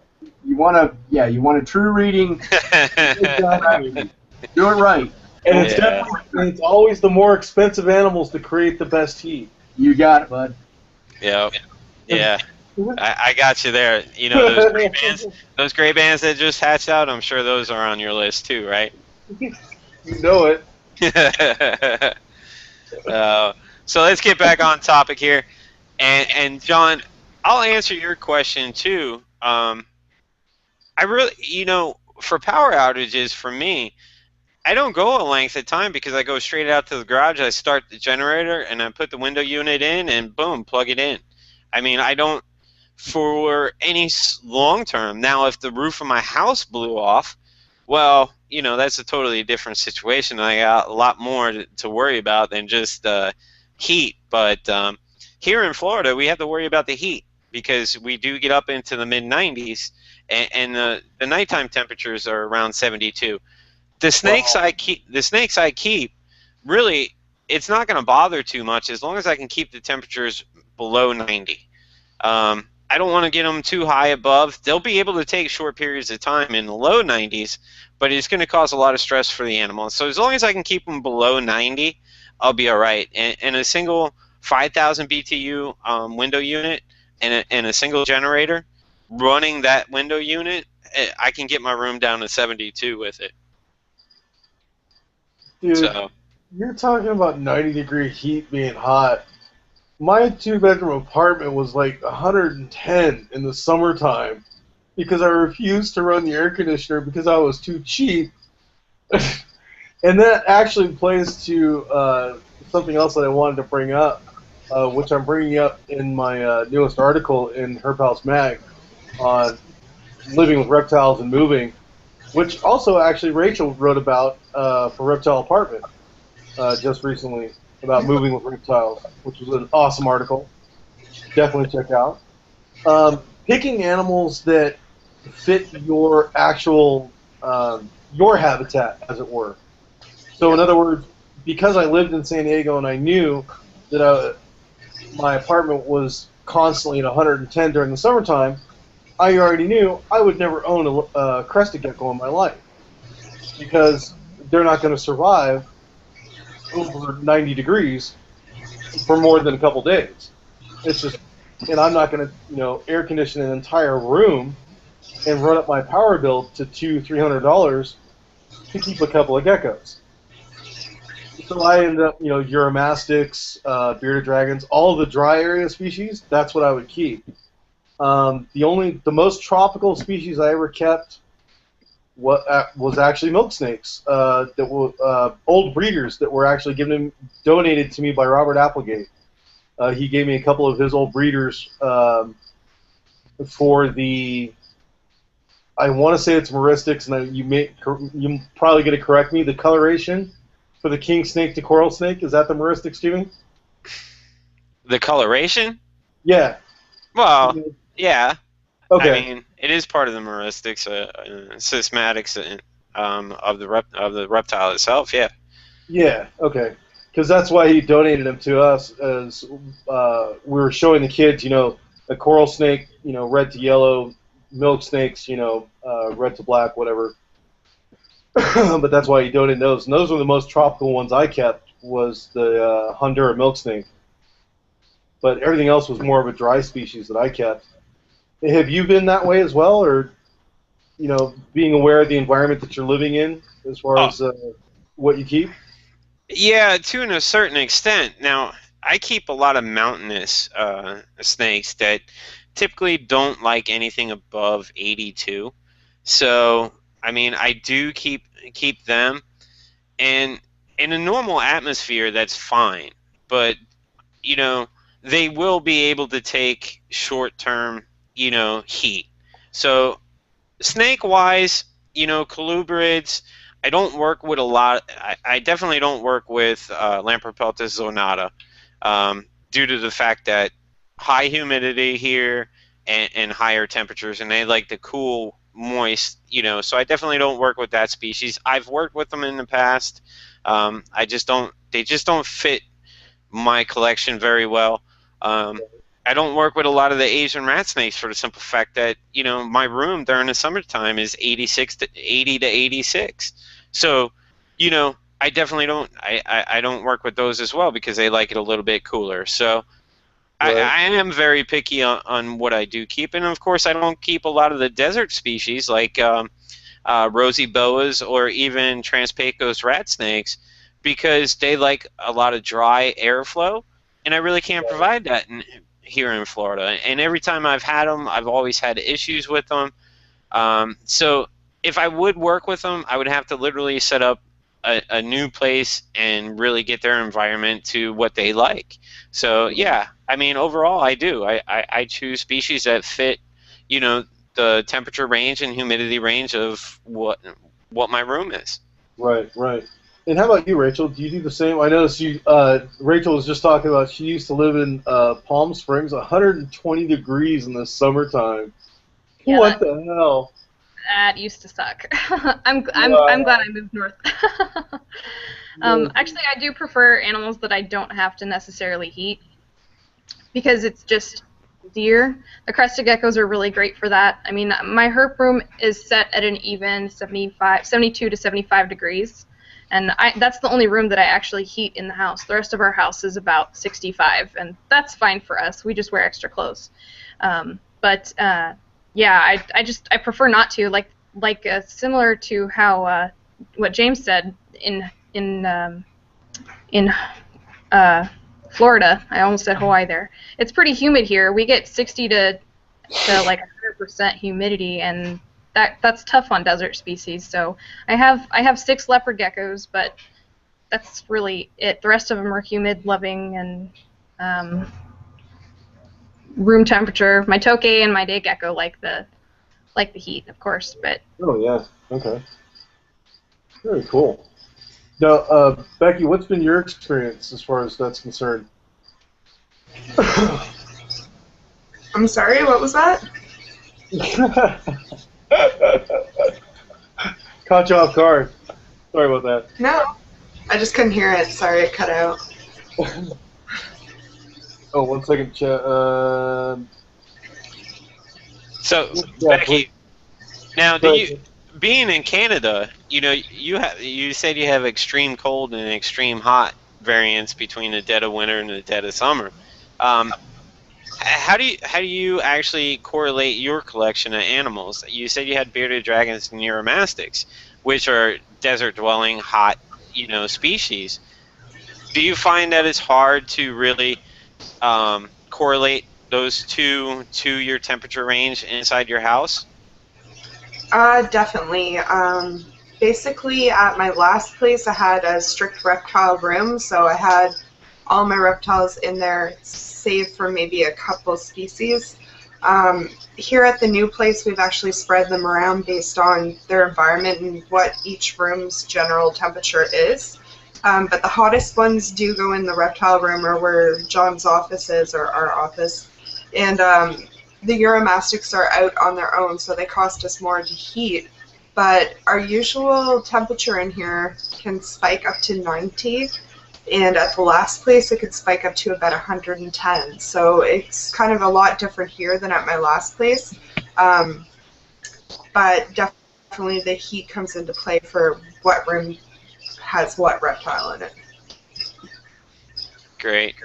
you want a true reading. Exactly. Do it right. And it's always the more expensive animals to create the best heat. You got it, bud. Yeah. Yeah. I got you there. You know those gray bands that just hatched out. I'm sure those are on your list too, right? You know it. So let's get back on topic here, and John, I'll answer your question too. I really, for power outages, for me, I don't go a length of time because I go straight out to the garage. I start the generator and I put the window unit in and boom, plug it in. I mean, I don't for any long term. Now, if the roof of my house blew off, well, that's a totally different situation. I got a lot more to worry about than just heat. But here in Florida, we have to worry about the heat because we do get up into the mid 90s, and the nighttime temperatures are around 72. The snakes I keep, really, it's not going to bother too much as long as I can keep the temperatures below 90. I don't want to get them too high above. They'll be able to take short periods of time in the low 90s, but it's going to cause a lot of stress for the animals. So as long as I can keep them below 90, I'll be all right. And a single 5,000 BTU window unit and a single generator, running that window unit, I can get my room down to 72 with it. Dude, So you're talking about 90-degree heat being hot. My 2-bedroom apartment was like 110 in the summertime because I refused to run the air conditioner because I was too cheap. And that actually plays to something else that I wanted to bring up, which I'm bringing up in my newest article in Herpetoculture Mag on living with reptiles and moving, which also actually Rachel wrote about for Reptile Apartment just recently about moving with reptiles, which was an awesome article. Definitely check out. Picking animals that fit your actual your habitat, as it were. So in other words, because I lived in San Diego and I knew that my apartment was constantly at 110 during the summertime, I already knew I would never own a crested gecko in my life because they're not going to survive over 90 degrees for more than a couple days. It's just, and I'm not going to, air condition an entire room and run up my power bill to $200-300 to keep a couple of geckos. So I ended up, Uromastyx, bearded dragons, all the dry area species. That's what I would keep. The most tropical species I ever kept was actually milk snakes that were old breeders that were actually donated to me by Robert Applegate. He gave me a couple of his old breeders for the, I want to say it's Meristics, and you probably going to correct me, the coloration for the king snake to coral snake. Is that the Meristics, Steven? the coloration? Yeah. Well, yeah. Okay. I mean, it is part of the meristics, systematics of the reptile itself. Yeah. Yeah. Okay. Because that's why he donated them to us, as we were showing the kids, a coral snake, red to yellow, milk snakes, red to black, whatever. But that's why he donated those, and those were the most tropical ones I kept. Was the Honduran milk snake. But everything else was more of a dry species that I kept. Have you been that way as well, or being aware of the environment that you're living in as far as what you keep? Yeah, to a certain extent. Now, I keep a lot of mountainous snakes that typically don't like anything above 82. So, I mean, I do keep them, and in a normal atmosphere, that's fine. But they will be able to take short-term, heat. So, snake-wise, colubrids, I don't work with a lot. I definitely don't work with Lampropeltis zonata due to the fact that high humidity here and higher temperatures, and they like the cool, moist, so I definitely don't work with that species. I've worked with them in the past. They just don't fit my collection very well. I don't work with a lot of the Asian rat snakes for the simple fact that my room during the summertime is 80 to 86. So I definitely don't. I don't work with those as well because they like it a little bit cooler. So Right. I am very picky on what I do keep, and of course I don't keep a lot of the desert species like rosy boas or even Transpecos rat snakes because they like a lot of dry airflow, and I really can't provide that here in Florida. And every time I've had them, I've always had issues with them. So if I would work with them, I would have to literally set up a new place and really get their environment to what they like. So yeah, I mean overall I do. I choose species that fit, you know, the temperature range and humidity range of what my room is. Right, right. And how about you, Rachel? Do you do the same? I noticed you. Rachel was just talking about she used to live in Palm Springs, 120 degrees in the summertime. Yeah, What the hell? that used to suck. I'm glad I moved north. Actually, I do prefer animals that I don't have to necessarily heat because it's just deer. The crested geckos are really great for that. I mean, my herp room is set at an even 72 to 75 degrees, and that's the only room that I actually heat in the house. The rest of our house is about 65, and that's fine for us. We just wear extra clothes. Yeah, I prefer not to. Like similar to how what James said in Florida. I almost said Hawaii there. It's pretty humid here. We get 60 to like 100% humidity, and that's tough on desert species. So I have 6 leopard geckos, but that's really it. The rest of them are humid, loving, and room temperature. My tokay and my day gecko like the heat, of course, but. Oh yeah. Okay. Very cool. Now, Becky, what's been your experience as far as that's concerned? I'm sorry, what was that? Caught you off guard. Sorry about that. No, I just couldn't hear it. Sorry, it cut out. Oh, 1 second, chat. So Yeah, Becky, now being in Canada, you know, you said you have extreme cold and extreme hot variance between the dead of winter and the dead of summer. How do you actually correlate your collection of animals? You said you had bearded dragons and neuromastics, which are desert dwelling, hot, you know, species. Do you find that it's hard to really correlate those two to your temperature range inside your house? Definitely. Basically, at my last place, I had a strict reptile room, so I had all my reptiles in there, save for maybe a couple species. Here at the new place, we've actually spread them around based on their environment and what each room's general temperature is. But the hottest ones do go in the reptile room, or where John's office is, or our office. And the Euromastics are out on their own, so they cost us more to heat. But our usual temperature in here can spike up to 90, and at the last place it could spike up to about 110. So it's kind of a lot different here than at my last place. But definitely the heat comes into play for what room has what reptile in it. Great.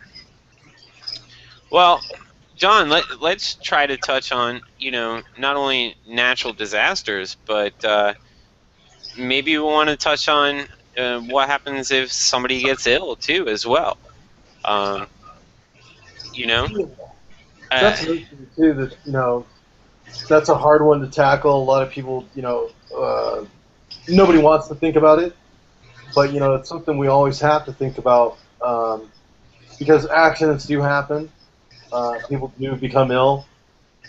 Well, John, let's try to touch on, you know, not only natural disasters, but maybe we want to touch on what happens if somebody gets ill too, as well. You know, That's another thing too. That, you know, that's a hard one to tackle. A lot of people, you know, nobody wants to think about it, but you know, it's something we always have to think about because accidents do happen. People do become ill,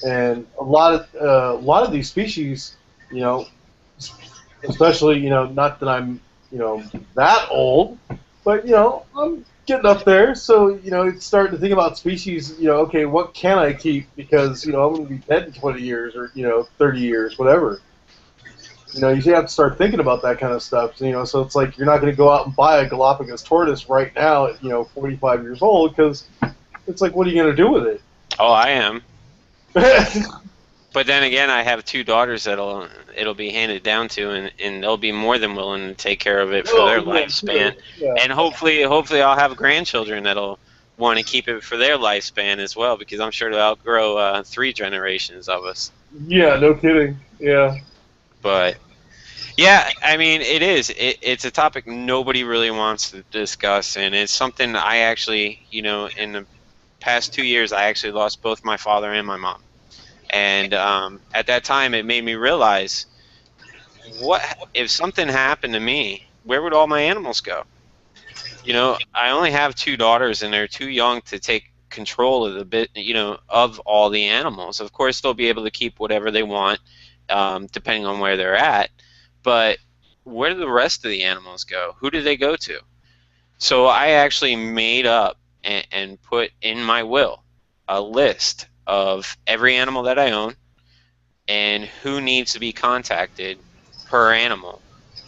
and a lot of these species, you know, especially, you know, not that I'm, you know, that old, but you know, I'm getting up there, so you know, it's starting to think about species. You know, okay, what can I keep because you know I'm going to be dead in 20 years or you know 30 years, whatever. You know, you have to start thinking about that kind of stuff. You know, so it's like you're not going to go out and buy a Galapagos tortoise right now at, you know, 45 years old because it's like, what are you going to do with it? oh, I am. But then again, I have 2 daughters that'll it'll be handed down to, and they'll be more than willing to take care of it for their lifespan. Yeah. And hopefully I'll have grandchildren that'll want to keep it for their lifespan as well, because I'm sure they'll outgrow 3 generations of us. Yeah, no kidding. Yeah. But yeah, I mean, it is. It's a topic nobody really wants to discuss, and it's something I actually, in the past 2 years, I actually lost both my father and my mom. And at that time, it made me realize, what if something happened to me? Where would all my animals go? I only have 2 daughters, and they're too young to take control of of all the animals. Of course, they'll be able to keep whatever they want, depending on where they're at. But where do the rest of the animals go? Who do they go to? So I actually made up and put in my will a list of every animal that I own and who needs to be contacted per animal.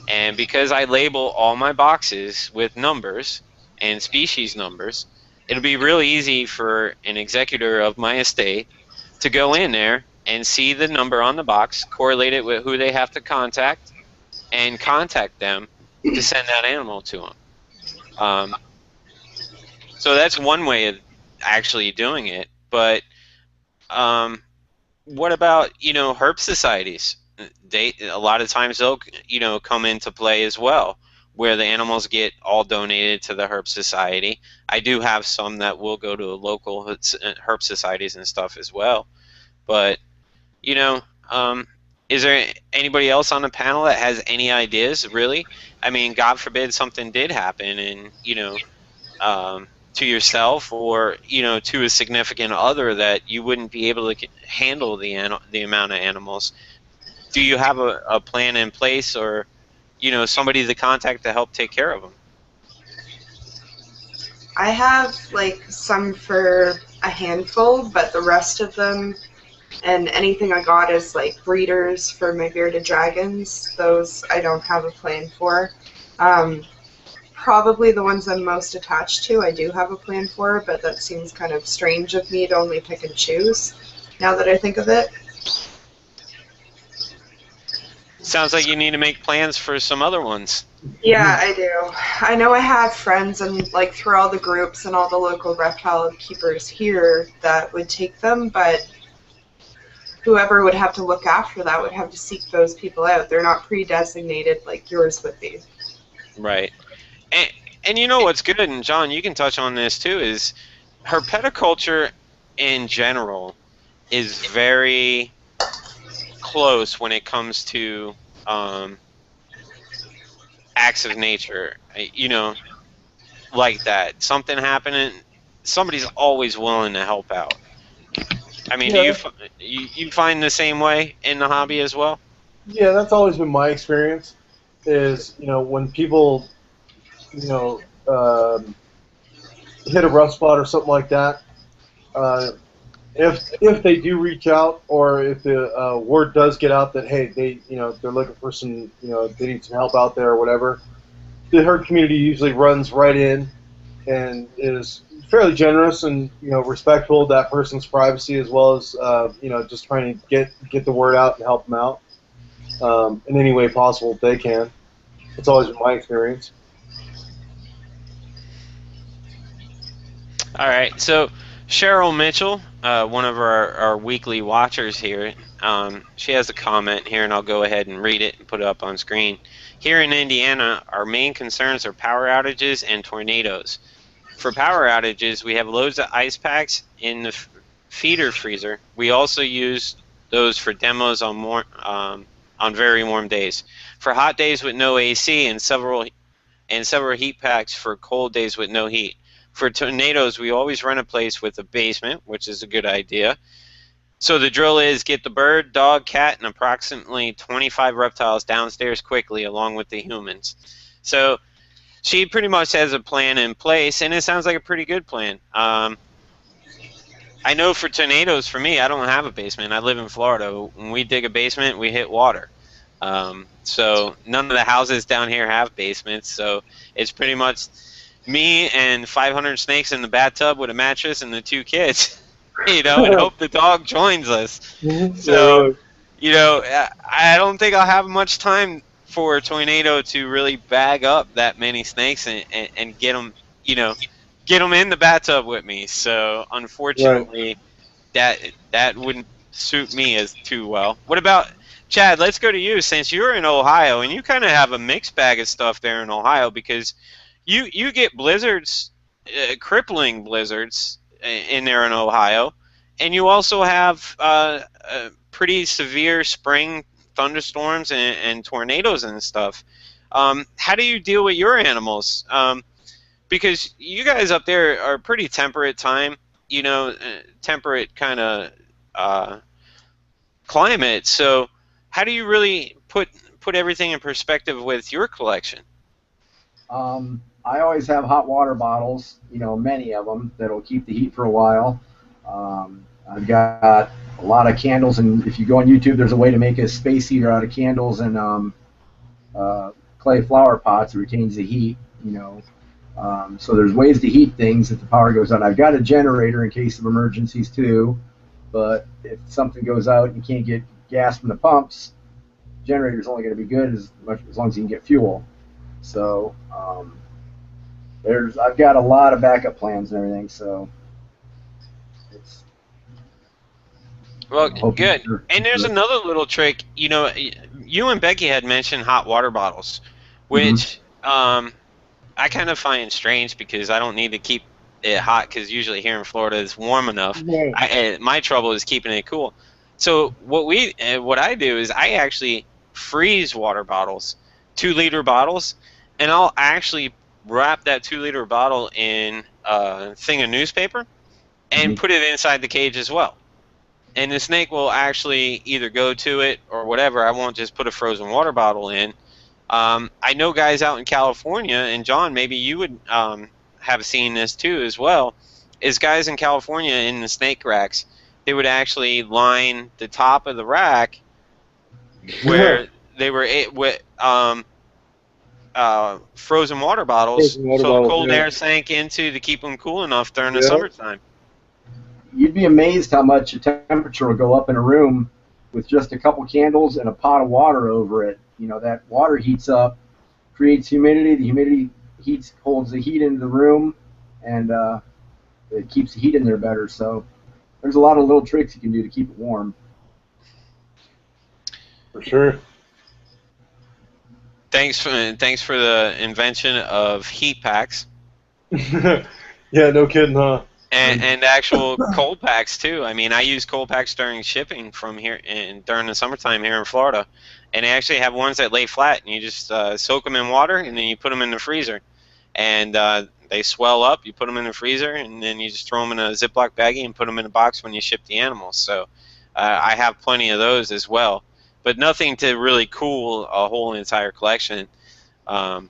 And because I label all my boxes with numbers and species numbers, it'll be really easy for an executor of my estate to go in there and see the number on the box, correlate it with who they have to contact, and contact them to send that animal to them. So that's one way of actually doing it. But what about herp societies? A lot of times they'll come into play as well, where the animals get all donated to the herp society. I do have some that will go to local herp societies and stuff as well. But is there anybody else on the panel that has any ideas, really? I mean, God forbid something did happen, and to yourself or to a significant other, that you wouldn't be able to handle the amount of animals. Do you have a plan in place, or somebody to contact to help take care of them? I have like some for a handful, but the rest of them and anything I got is like breeders for my bearded dragons. Those I don't have a plan for. Probably the ones I'm most attached to I do have a plan for, but that seems kind of strange of me to only pick and choose, now that I think of it. Sounds like you need to make plans for some other ones. Yeah, I do. I know I have friends and like through all the groups and all the local reptile keepers here that would take them, but whoever would have to look after that would have to seek those people out. They're not pre-designated like yours would be. Right. And you know what's good, and John, you can touch on this too, is herpetoculture in general is very close when it comes to acts of nature. Like that. Something happening, somebody's always willing to help out. I mean, Yeah. do you find the same way in the hobby as well? Yeah, that's always been my experience. Is when people hit a rough spot or something like that, if they do reach out, or if the word does get out that hey, they're looking for some, they need some help out there or whatever, the herd community usually runs right in and is fairly generous and respectful of that person's privacy, as well as just trying to get the word out and help them out in any way possible if they can. It's always been my experience. All right, so Cheryl Mitchell, one of our weekly watchers here, she has a comment here, and I'll go ahead and read it and put it up on screen. Here in Indiana, our main concerns are power outages and tornadoes. For power outages, we have loads of ice packs in the feeder freezer. We also use those for demos on very warm days. For hot days with no AC, and several heat packs for cold days with no heat. For tornadoes, we always rent a place with a basement, which is a good idea. So the drill is get the bird, dog, cat, and approximately 25 reptiles downstairs quickly, along with the humans. So she pretty much has a plan in place, and it sounds like a pretty good plan. I know for tornadoes, for me, I don't have a basement. I live in Florida. When we dig a basement, we hit water. So none of the houses down here have basements, so it's pretty much me and 500 snakes in the bathtub with a mattress and the 2 kids, and hope the dog joins us. So, I don't think I'll have much time for a tornado to really bag up that many snakes and get them, get them in the bathtub with me. So unfortunately, that wouldn't suit me as too well. What about Chad? Let's go to you, since you're in Ohio and you kind of have a mixed bag of stuff there in Ohio, because you get blizzards, crippling blizzards in there in Ohio, and you also have pretty severe spring thunderstorms and tornadoes and stuff. How do you deal with your animals? Because you guys up there are pretty temperate time, temperate kind of climate. So how do you really put everything in perspective with your collection? I always have hot water bottles, many of them that'll keep the heat for a while. I've got a lot of candles, and if you go on YouTube, there's a way to make a space heater out of candles and clay flower pots that retains the heat, So there's ways to heat things if the power goes out. I've got a generator in case of emergencies too, but if something goes out and you can't get gas from the pumps, the generator's only going to be good as long as you can get fuel. So I've got a lot of backup plans and everything. So it's well, good. And there's another little trick. You and Becky had mentioned hot water bottles, which I kind of find strange because I don't need to keep it hot because usually here in Florida it's warm enough. My trouble is keeping it cool. So what I do is I actually freeze water bottles, 2-liter bottles, and I'll actually wrap that 2-liter bottle in a thing of newspaper and put it inside the cage as well. And the snake will actually either go to it or whatever. I won't just put a frozen water bottle in. I know guys out in California, and John, maybe you would have seen this too as well, is guys in California in the snake racks, they would actually line the top of the rack where they were with frozen water bottles, so the cold air sank into to keep them cool enough during the summertime. You'd be amazed how much the temperature will go up in a room with just a couple candles and a pot of water over it. That water heats up, creates humidity. The humidity holds the heat into the room, and it keeps the heat in there better. So there's a lot of little tricks you can do to keep it warm. For sure. Thanks for the invention of heat packs. Yeah, no kidding, huh? And actual cold packs too. I mean, I use cold packs during shipping from here during the summertime here in Florida, and they actually have ones that lay flat, and you just soak them in water, and then you put them in the freezer, and they swell up. You put them in the freezer, and then you just throw them in a Ziploc baggie and put them in a box when you ship the animals. So I have plenty of those as well, but nothing to really cool a whole entire collection. I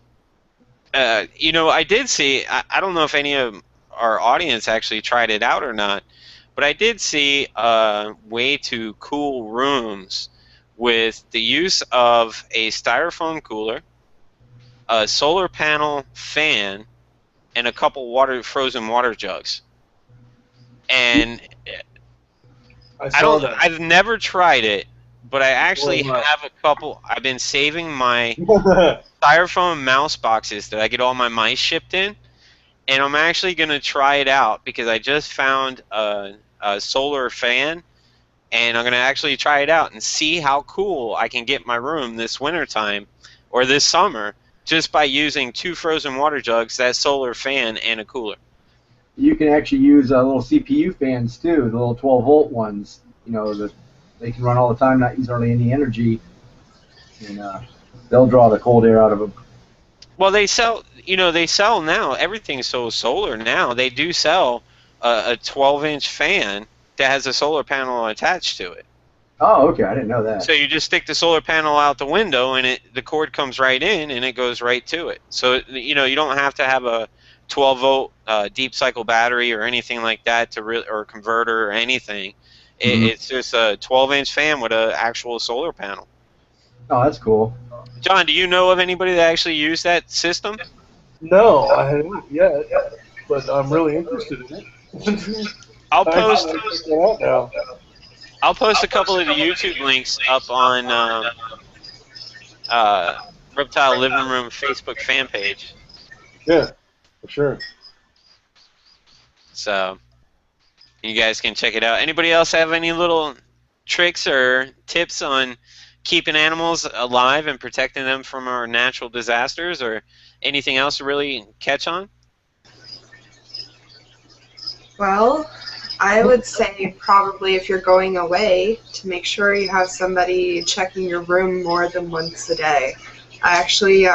did see. I don't know if any of our audience actually tried it out or not, but I did see a way to cool rooms with the use of a styrofoam cooler, a solar panel fan, and a couple frozen water jugs. And I've never tried it, but I actually have a couple. I've been saving my styrofoam mouse boxes that I get all my mice shipped in. And I'm actually going to try it out because I just found a solar fan, and I'm going to actually try it out and see how cool I can get my room this wintertime or this summer just by using 2 frozen water jugs, that solar fan, and a cooler. You can actually use little CPU fans too, the little 12-volt ones. They can run all the time, not use hardly any energy, and they'll draw the cold air out of them. Well, they sell now. Everything's so solar now. They do sell a 12-inch fan that has a solar panel attached to it. Oh, okay. I didn't know that. So you just stick the solar panel out the window, and the cord comes right in, and it goes right to it. So you don't have to have a 12-volt deep cycle battery or anything like that or converter or anything. It's just a 12-inch fan with an actual solar panel. Oh, that's cool. John, do you know of anybody that actually used that system? No, I haven't yet, but I'm really interested in it. I'll post a couple of the YouTube links up on Reptile Living Room Facebook fan page. Yeah, for sure. So you guys can check it out. Anybody else have any little tricks or tips on keeping animals alive and protecting them from our natural disasters, or anything else to really catch on? Well, I would say probably if you're going away, to make sure you have somebody checking your room more than once a day. I actually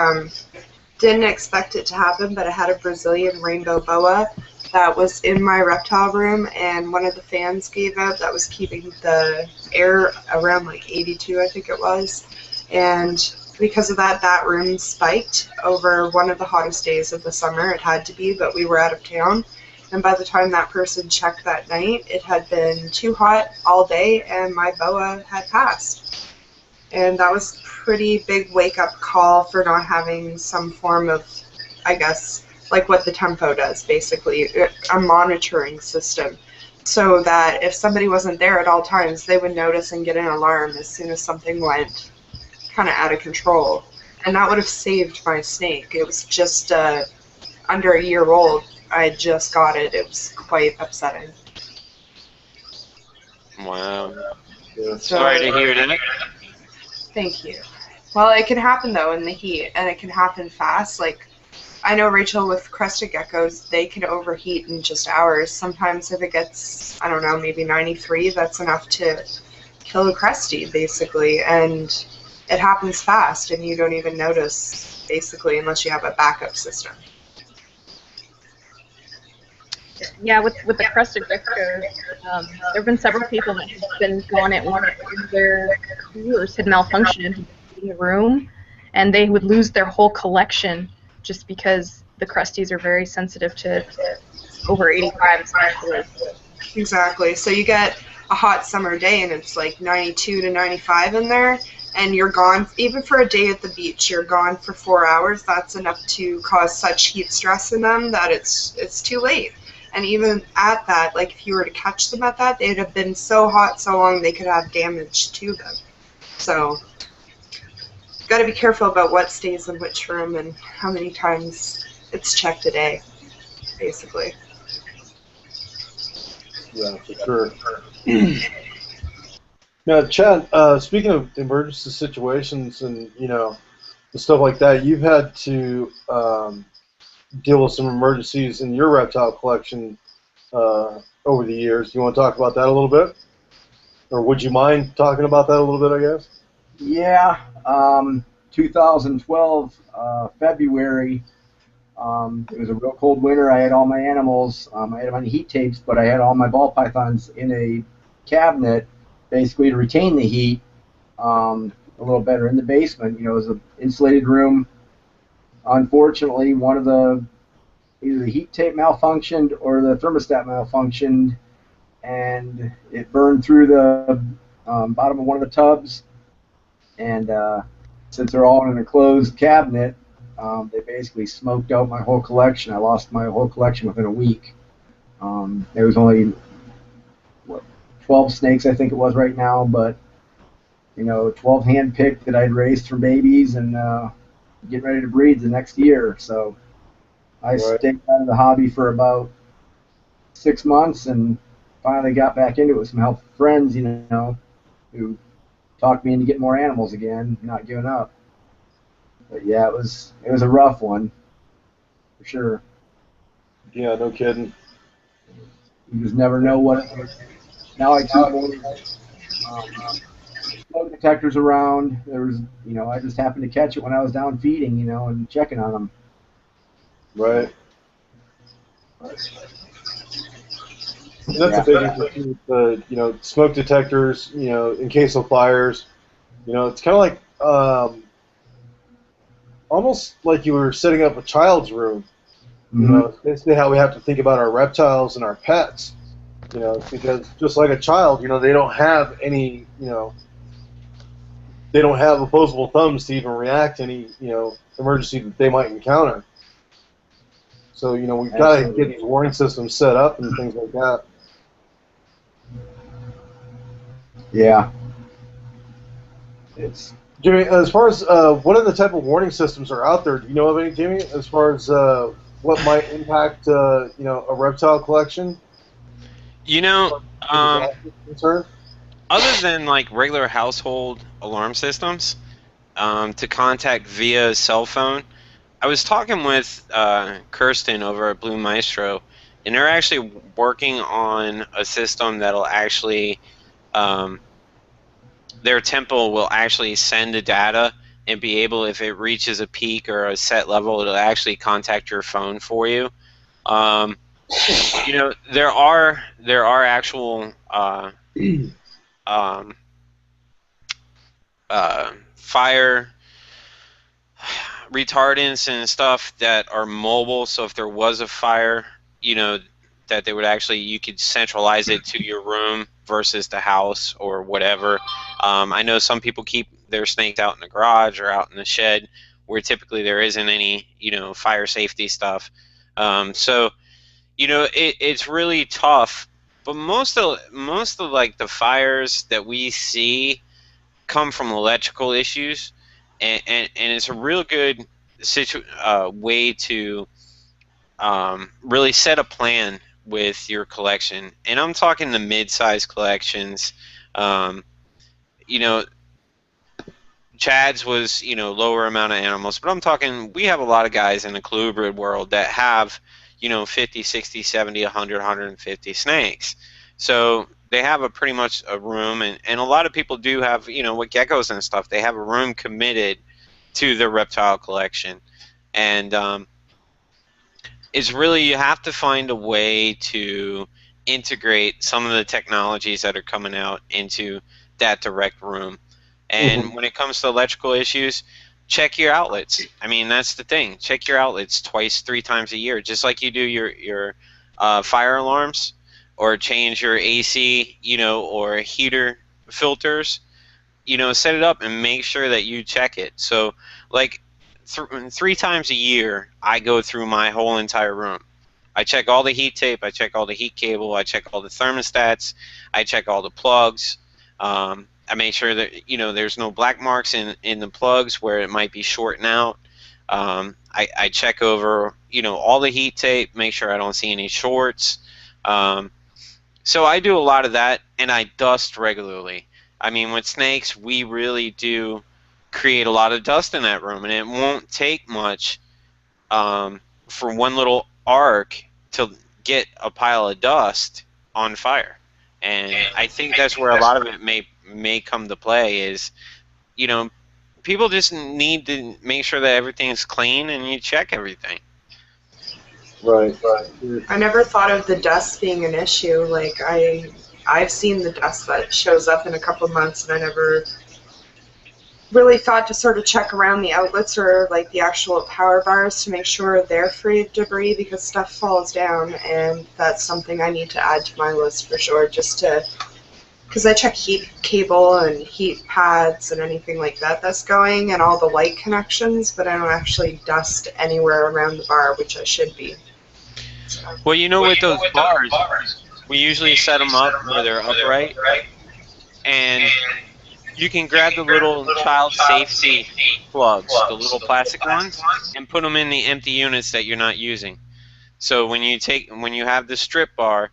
didn't expect it to happen, but I had a Brazilian rainbow boa that was in my reptile room, and one of the fans gave out that was keeping the air around like 82, I think it was. And because of that, that room spiked over one of the hottest days of the summer. It had to be, but we were out of town. And by the time that person checked that night, it had been too hot all day, and my boa had passed. And that was a pretty big wake-up call for not having some form of, I guess, like what the Tempo does, basically, a monitoring system, so that if somebody wasn't there at all times, they would notice and get an alarm as soon as something went kind of out of control. And that would have saved my snake. It was just under a year old. I just got it. It was quite upsetting. Wow. Yeah. Sorry to hear that. Thank you. Well, it can happen, though, in the heat, and it can happen fast. Like, I know, Rachel, with crested geckos, they can overheat in just hours. Sometimes if it gets, I don't know, maybe 93, that's enough to kill a cresty, basically. And it happens fast, and you don't even notice, basically, unless you have a backup system. Yeah, with the crested geckos, there have been several people that have been gone at one of their coolers had malfunctioned in the room, and they would lose their whole collection just because the crusties are very sensitive to over 85 especially. Exactly. So you get a hot summer day, and it's like 92 to 95 in there, and you're gone, even for a day at the beach, you're gone for 4 hours. That's enough to cause such heat stress in them that it's too late. And even at that, like if you were to catch them at that, they'd have been so hot so long they could have damage to them. So, got to be careful about what stays in which room and how many times it's checked a day, basically. Yeah, for sure. Now, Chad, speaking of emergency situations and, and stuff like that, you've had to deal with some emergencies in your reptile collection over the years. Do you want to talk about that a little bit? Or would you mind talking about that a little bit, I guess? Yeah, 2012, February, it was a real cold winter. I had all my animals, I had them on heat tapes, but I had all my ball pythons in a cabinet, basically to retain the heat a little better in the basement. It was an insulated room. Unfortunately, one of either the heat tape malfunctioned or the thermostat malfunctioned, and it burned through the bottom of one of the tubs. And since they're all in an enclosed cabinet, they basically smoked out my whole collection. I lost my whole collection within a week. There was only 12 snakes, I think it was right now, but 12 hand-picked that I'd raised from babies and getting ready to breed the next year. So I stayed out of the hobby for about 6 months and finally got back into it with some help from friends, who talked me into getting more animals again, not giving up. But yeah, it was a rough one, for sure. Yeah, no kidding. You just never know what it is. Now I keep more smoke detectors around. There was, I just happened to catch it when I was down feeding, and checking on them. Right. And that's a big issue with the, smoke detectors, in case of fires. It's kind of like, almost like you were setting up a child's room. It's basically how we have to think about our reptiles and our pets. Because just like a child, they don't have any, they don't have opposable thumbs to even react to any, emergency that they might encounter. So, we've got to get these warning systems set up and things like that. Yeah. Jimmy, as far as what other type of warning systems are out there, do you know of any, Jimmy, as far as what might impact you know, a reptile collection? You know, Concern? other than like regular household alarm systems, to contact via cell phone, I was talking with Kirsten over at Blue Maestro, and they're actually working on a system that'll actually, their temple will actually send the data and be able, if it reaches a peak or a set level, it'll actually contact your phone for you. You know, there are actual fire retardants and stuff that are mobile. So if there was a fire, you know, that they would actually, you could centralize it to your room versus the house or whatever. I know some people keep their snakes out in the garage or out in the shed where typically there isn't any, you know, fire safety stuff. So, you know, it's really tough. But most of like the fires that we see come from electrical issues, and it's a real good way to really set a plan with your collection. And I'm talking the mid-sized collections. You know, Chad's was, you know, lower amount of animals, but I'm talking, we have a lot of guys in the ColdBlooded world that have, you know, 50, 60, 70, 100, 150 snakes. So they have a pretty much a room, and a lot of people do have, you know, with geckos and stuff, they have a room committed to their reptile collection. And it's really, you have to find a way to integrate some of the technologies that are coming out into that direct room. And when it comes to electrical issues, check your outlets. I mean, that's the thing. Check your outlets twice, 3 times a year, just like you do your fire alarms, or change your AC, you know, or heater filters. You know, set it up and make sure that you check it. So, like, 3 times a year, I go through my whole entire room. I check all the heat tape, I check all the heat cable, I check all the thermostats, I check all the plugs. I make sure that, you know, there's no black marks in the plugs where it might be shorting out. I check over, you know, all the heat tape, make sure I don't see any shorts. So I do a lot of that, and I dust regularly. I mean, with snakes, we really do create a lot of dust in that room, and it won't take much for one little arc to get a pile of dust on fire. And I think that's where a lot of it may come to play is, you know, people just need to make sure that everything's clean and you check everything. Right. I never thought of the dust being an issue. Like, I've seen the dust that shows up in a couple of months, and I never really thought to sort of check around the outlets or like the actual power bars to make sure they're free of debris, because stuff falls down, and that's something I need to add to my list for sure, just to, because I check heat cable and heat pads and anything like that that's going, and all the light connections, but I don't actually dust anywhere around the bar, which I should be. So. Well, you know, with those bars, we usually set them up where they're upright, and you can grab the little child safety plugs, the little plastic ones, and put them in the empty units that you're not using. So when you have the strip bar,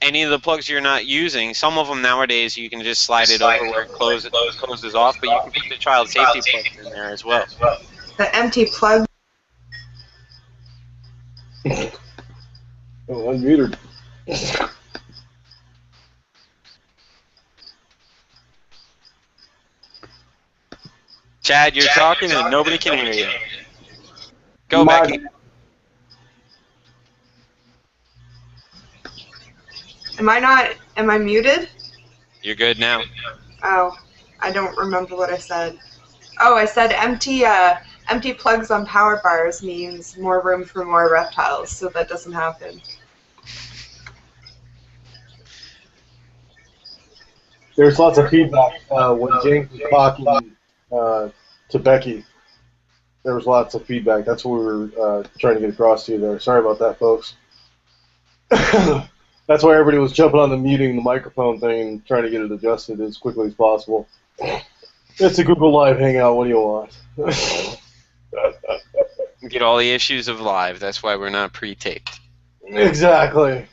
any of the plugs you're not using, some of them nowadays you can just slide it over where it closes off, but you can put the child safety plugs in there as well. The empty plug. Oh, unmuted. Chad, you're talking and nobody can hear you. Go, Becky. Am I muted? You're good now. Oh, I don't remember what I said. Oh, I said empty plugs on power bars means more room for more reptiles, so that doesn't happen. There's lots of feedback when James was talking to Becky. There was lots of feedback. That's what we were trying to get across to you there. Sorry about that, folks. That's why everybody was jumping on the muting the microphone thing and trying to get it adjusted as quickly as possible. It's a Google Live Hangout. What do you want? get all the issues of live. That's why we're not pre-taped. Exactly.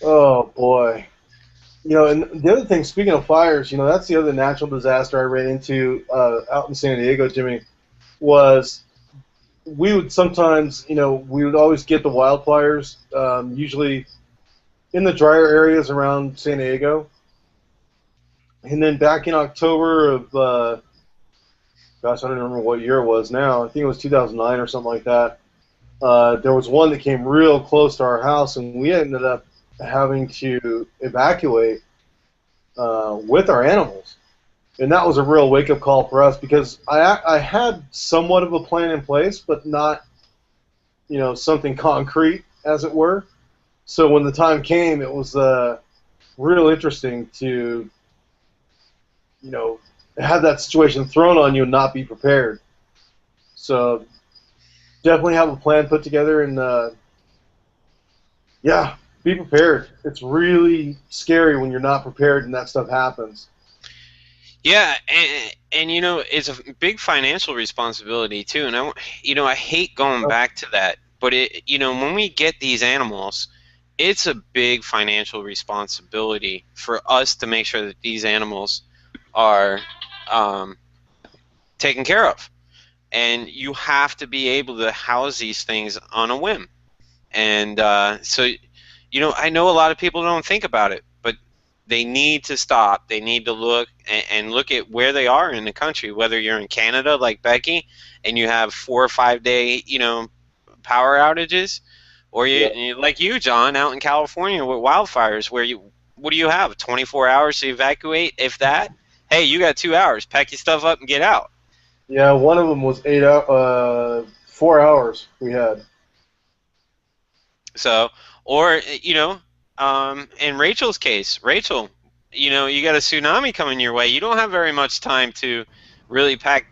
Oh boy. And the other thing, speaking of fires, that's the other natural disaster I ran into out in San Diego, Jimmy, was we would sometimes, we would always get the wildfires, usually in the drier areas around San Diego. And then back in October of, gosh, I don't remember what year it was now. I think it was 2009 or something like that. There was one that came real close to our house, and we ended up having to evacuate with our animals. And that was a real wake-up call for us because I had somewhat of a plan in place, but not, something concrete, as it were. So when the time came, it was real interesting to, have that situation thrown on you and not be prepared. So definitely have a plan put together and, yeah, be prepared. It's really scary when you're not prepared and that stuff happens. Yeah, and it's a big financial responsibility too. And I hate going back to that, but when we get these animals, it's a big financial responsibility for us to make sure that these animals are taken care of. And you have to be able to house these things on a whim. And so, I know a lot of people don't think about it, but they need to stop. They need to look and look at where they are in the country, whether you're in Canada like Becky and you have 4 or 5 day, power outages, or you like you, John, out in California with wildfires where what do you have, 24 hours to evacuate, if that? Hey, you got 2 hours. Pack your stuff up and get out. Yeah, one of them was 4 hours we had. So, or, in Rachel's case, Rachel, you got a tsunami coming your way. You don't have very much time to really pack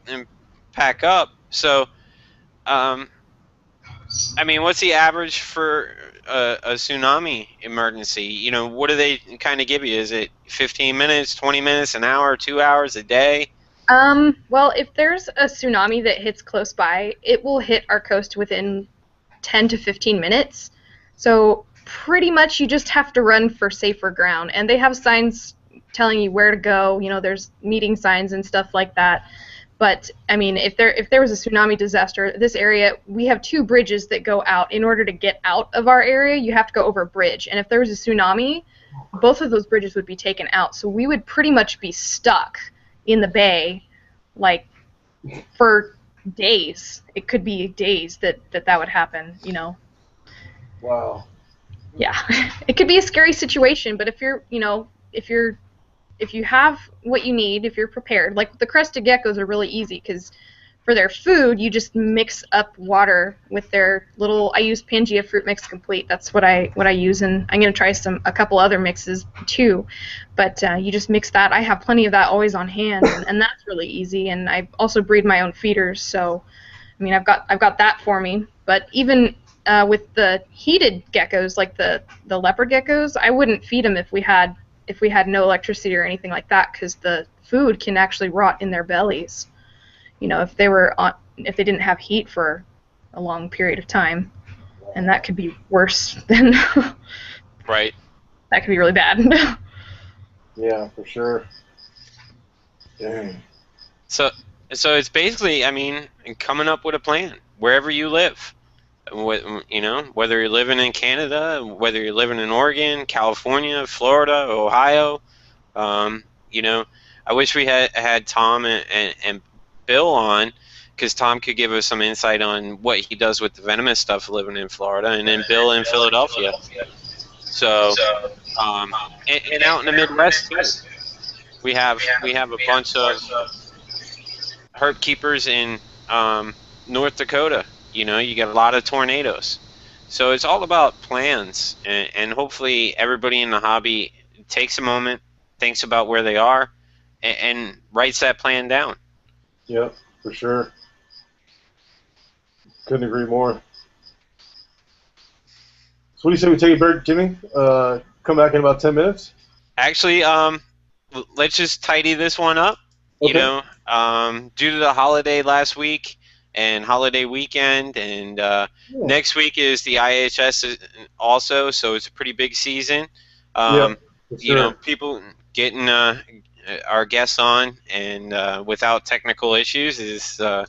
up. So, what's the average for a tsunami emergency? What do they kind of give you? Is it 15 minutes, 20 minutes, an hour, 2 hours, a day? Well, if there's a tsunami that hits close by, it will hit our coast within 10 to 15 minutes. So pretty much you just have to run for safer ground. And they have signs telling you where to go. There's meeting signs and stuff like that. But, if there was a tsunami disaster, this area, we have 2 bridges that go out. In order to get out of our area, you have to go over a bridge. And if there was a tsunami, both of those bridges would be taken out. So we would pretty much be stuck in the bay, like, for days. It could be days that would happen, Wow. Yeah, it could be a scary situation, but if you have what you need, if you're prepared, like the crested geckos are really easy because for their food, you just mix up water with their little. I use Pangea Fruit Mix Complete. That's what I use, and I'm gonna try a couple other mixes too. But you just mix that. I have plenty of that always on hand, and that's really easy. And I also breed my own feeders, so I've got that for me. But even with the heated geckos, like the leopard geckos, I wouldn't feed them if we had no electricity or anything like that, because the food can actually rot in their bellies. If they didn't have heat for a long period of time, and that could be worse than. Right. That could be really bad. Yeah, for sure. Dang. So it's basically, coming up with a plan wherever you live. Whether you're living in Canada, whether you're living in Oregon, California, Florida, Ohio. I wish we had Tom and Bill on, because Tom could give us some insight on what he does with the venomous stuff living in Florida, and then Bill in Philadelphia. So, and out in the Midwest too, we have a bunch of herp keepers in North Dakota. You get a lot of tornadoes. So it's all about plans, and hopefully everybody in the hobby takes a moment, thinks about where they are, and writes that plan down. Yep, for sure. Couldn't agree more. So what do you say we take a break, Jimmy? Come back in about 10 minutes? Actually, let's just tidy this one up. Okay. Due to the holiday last week, and holiday weekend, and next week is the IHS also, so it's a pretty big season. Yeah, for You know, sure. people getting our guests on and without technical issues is a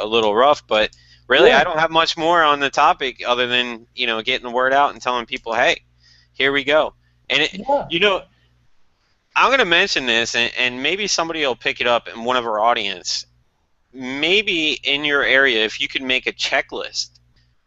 little rough, but really Yeah. I don't have much more on the topic other than, you know, getting the word out and telling people, hey, here we go. And Yeah. you know, I'm going to mention this, and maybe somebody will pick it up in one of our audience. Maybe in your area, if you could make a checklist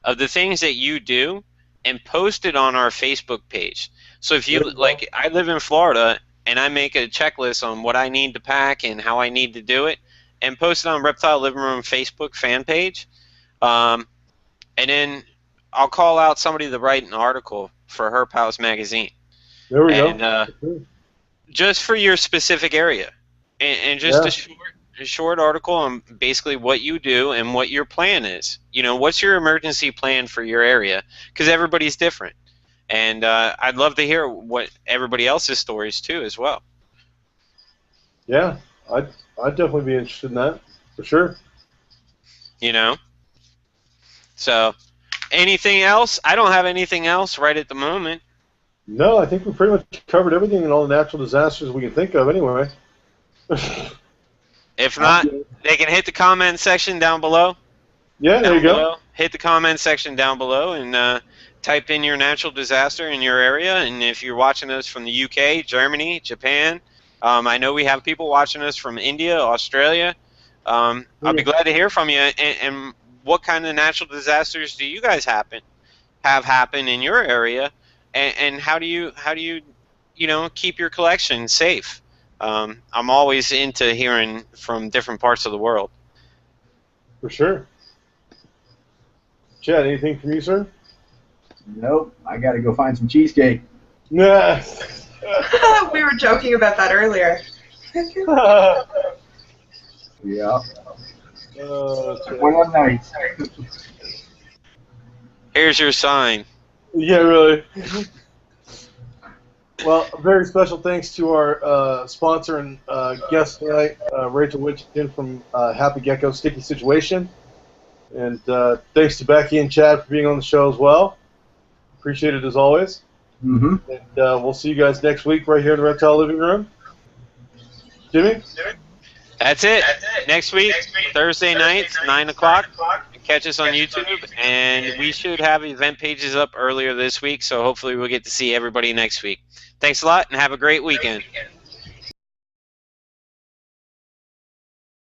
of the things that you do and post it on our Facebook page. So if you, There you go. like, I live in Florida, and I make a checklist on what I need to pack and how I need to do it, and post it on Reptile Living Room Facebook fan page. And then I'll call out somebody to write an article for Herp House magazine. There we And go. For sure. just for your specific area, and just Yeah. a short article on basically what you do and what your plan is. You know, what's your emergency plan for your area? Because everybody's different, and I'd love to hear what everybody else's stories too as well. Yeah. I'd definitely be interested in that, for sure. You know, so anything else? I don't have anything else right at the moment. No, I think we pretty much covered everything and all the natural disasters we can think of anyway. If not, they can hit the comment section down below. Yeah, there you go. Below. Hit the comment section down below and type in your natural disaster in your area. And if you're watching us from the UK, Germany, Japan, I know we have people watching us from India, Australia. I'll be glad to hear from you. And what kind of natural disasters do you guys have happen in your area? And how do you you know, keep your collection safe? I'm always into hearing from different parts of the world. For sure. Chad, anything from you, sir? Nope. I got to go find some cheesecake. Nah. We were joking about that earlier. Yeah. Okay. One of them nights. Here's your sign. Yeah, really. Well, a very special thanks to our sponsor and guest tonight, Rachel Wintjen from Happy Gecko Sticky Situation. And thanks to Becky and Chad for being on the show as well. Appreciate it as always. Mm-hmm. And we'll see you guys next week right here in the Reptile Living Room. Jimmy? That's it. Next week, Thursday nights, 9 o'clock. Catch us on YouTube, and we should have event pages up earlier this week, so hopefully we'll get to see everybody next week. Thanks a lot, and have a great weekend.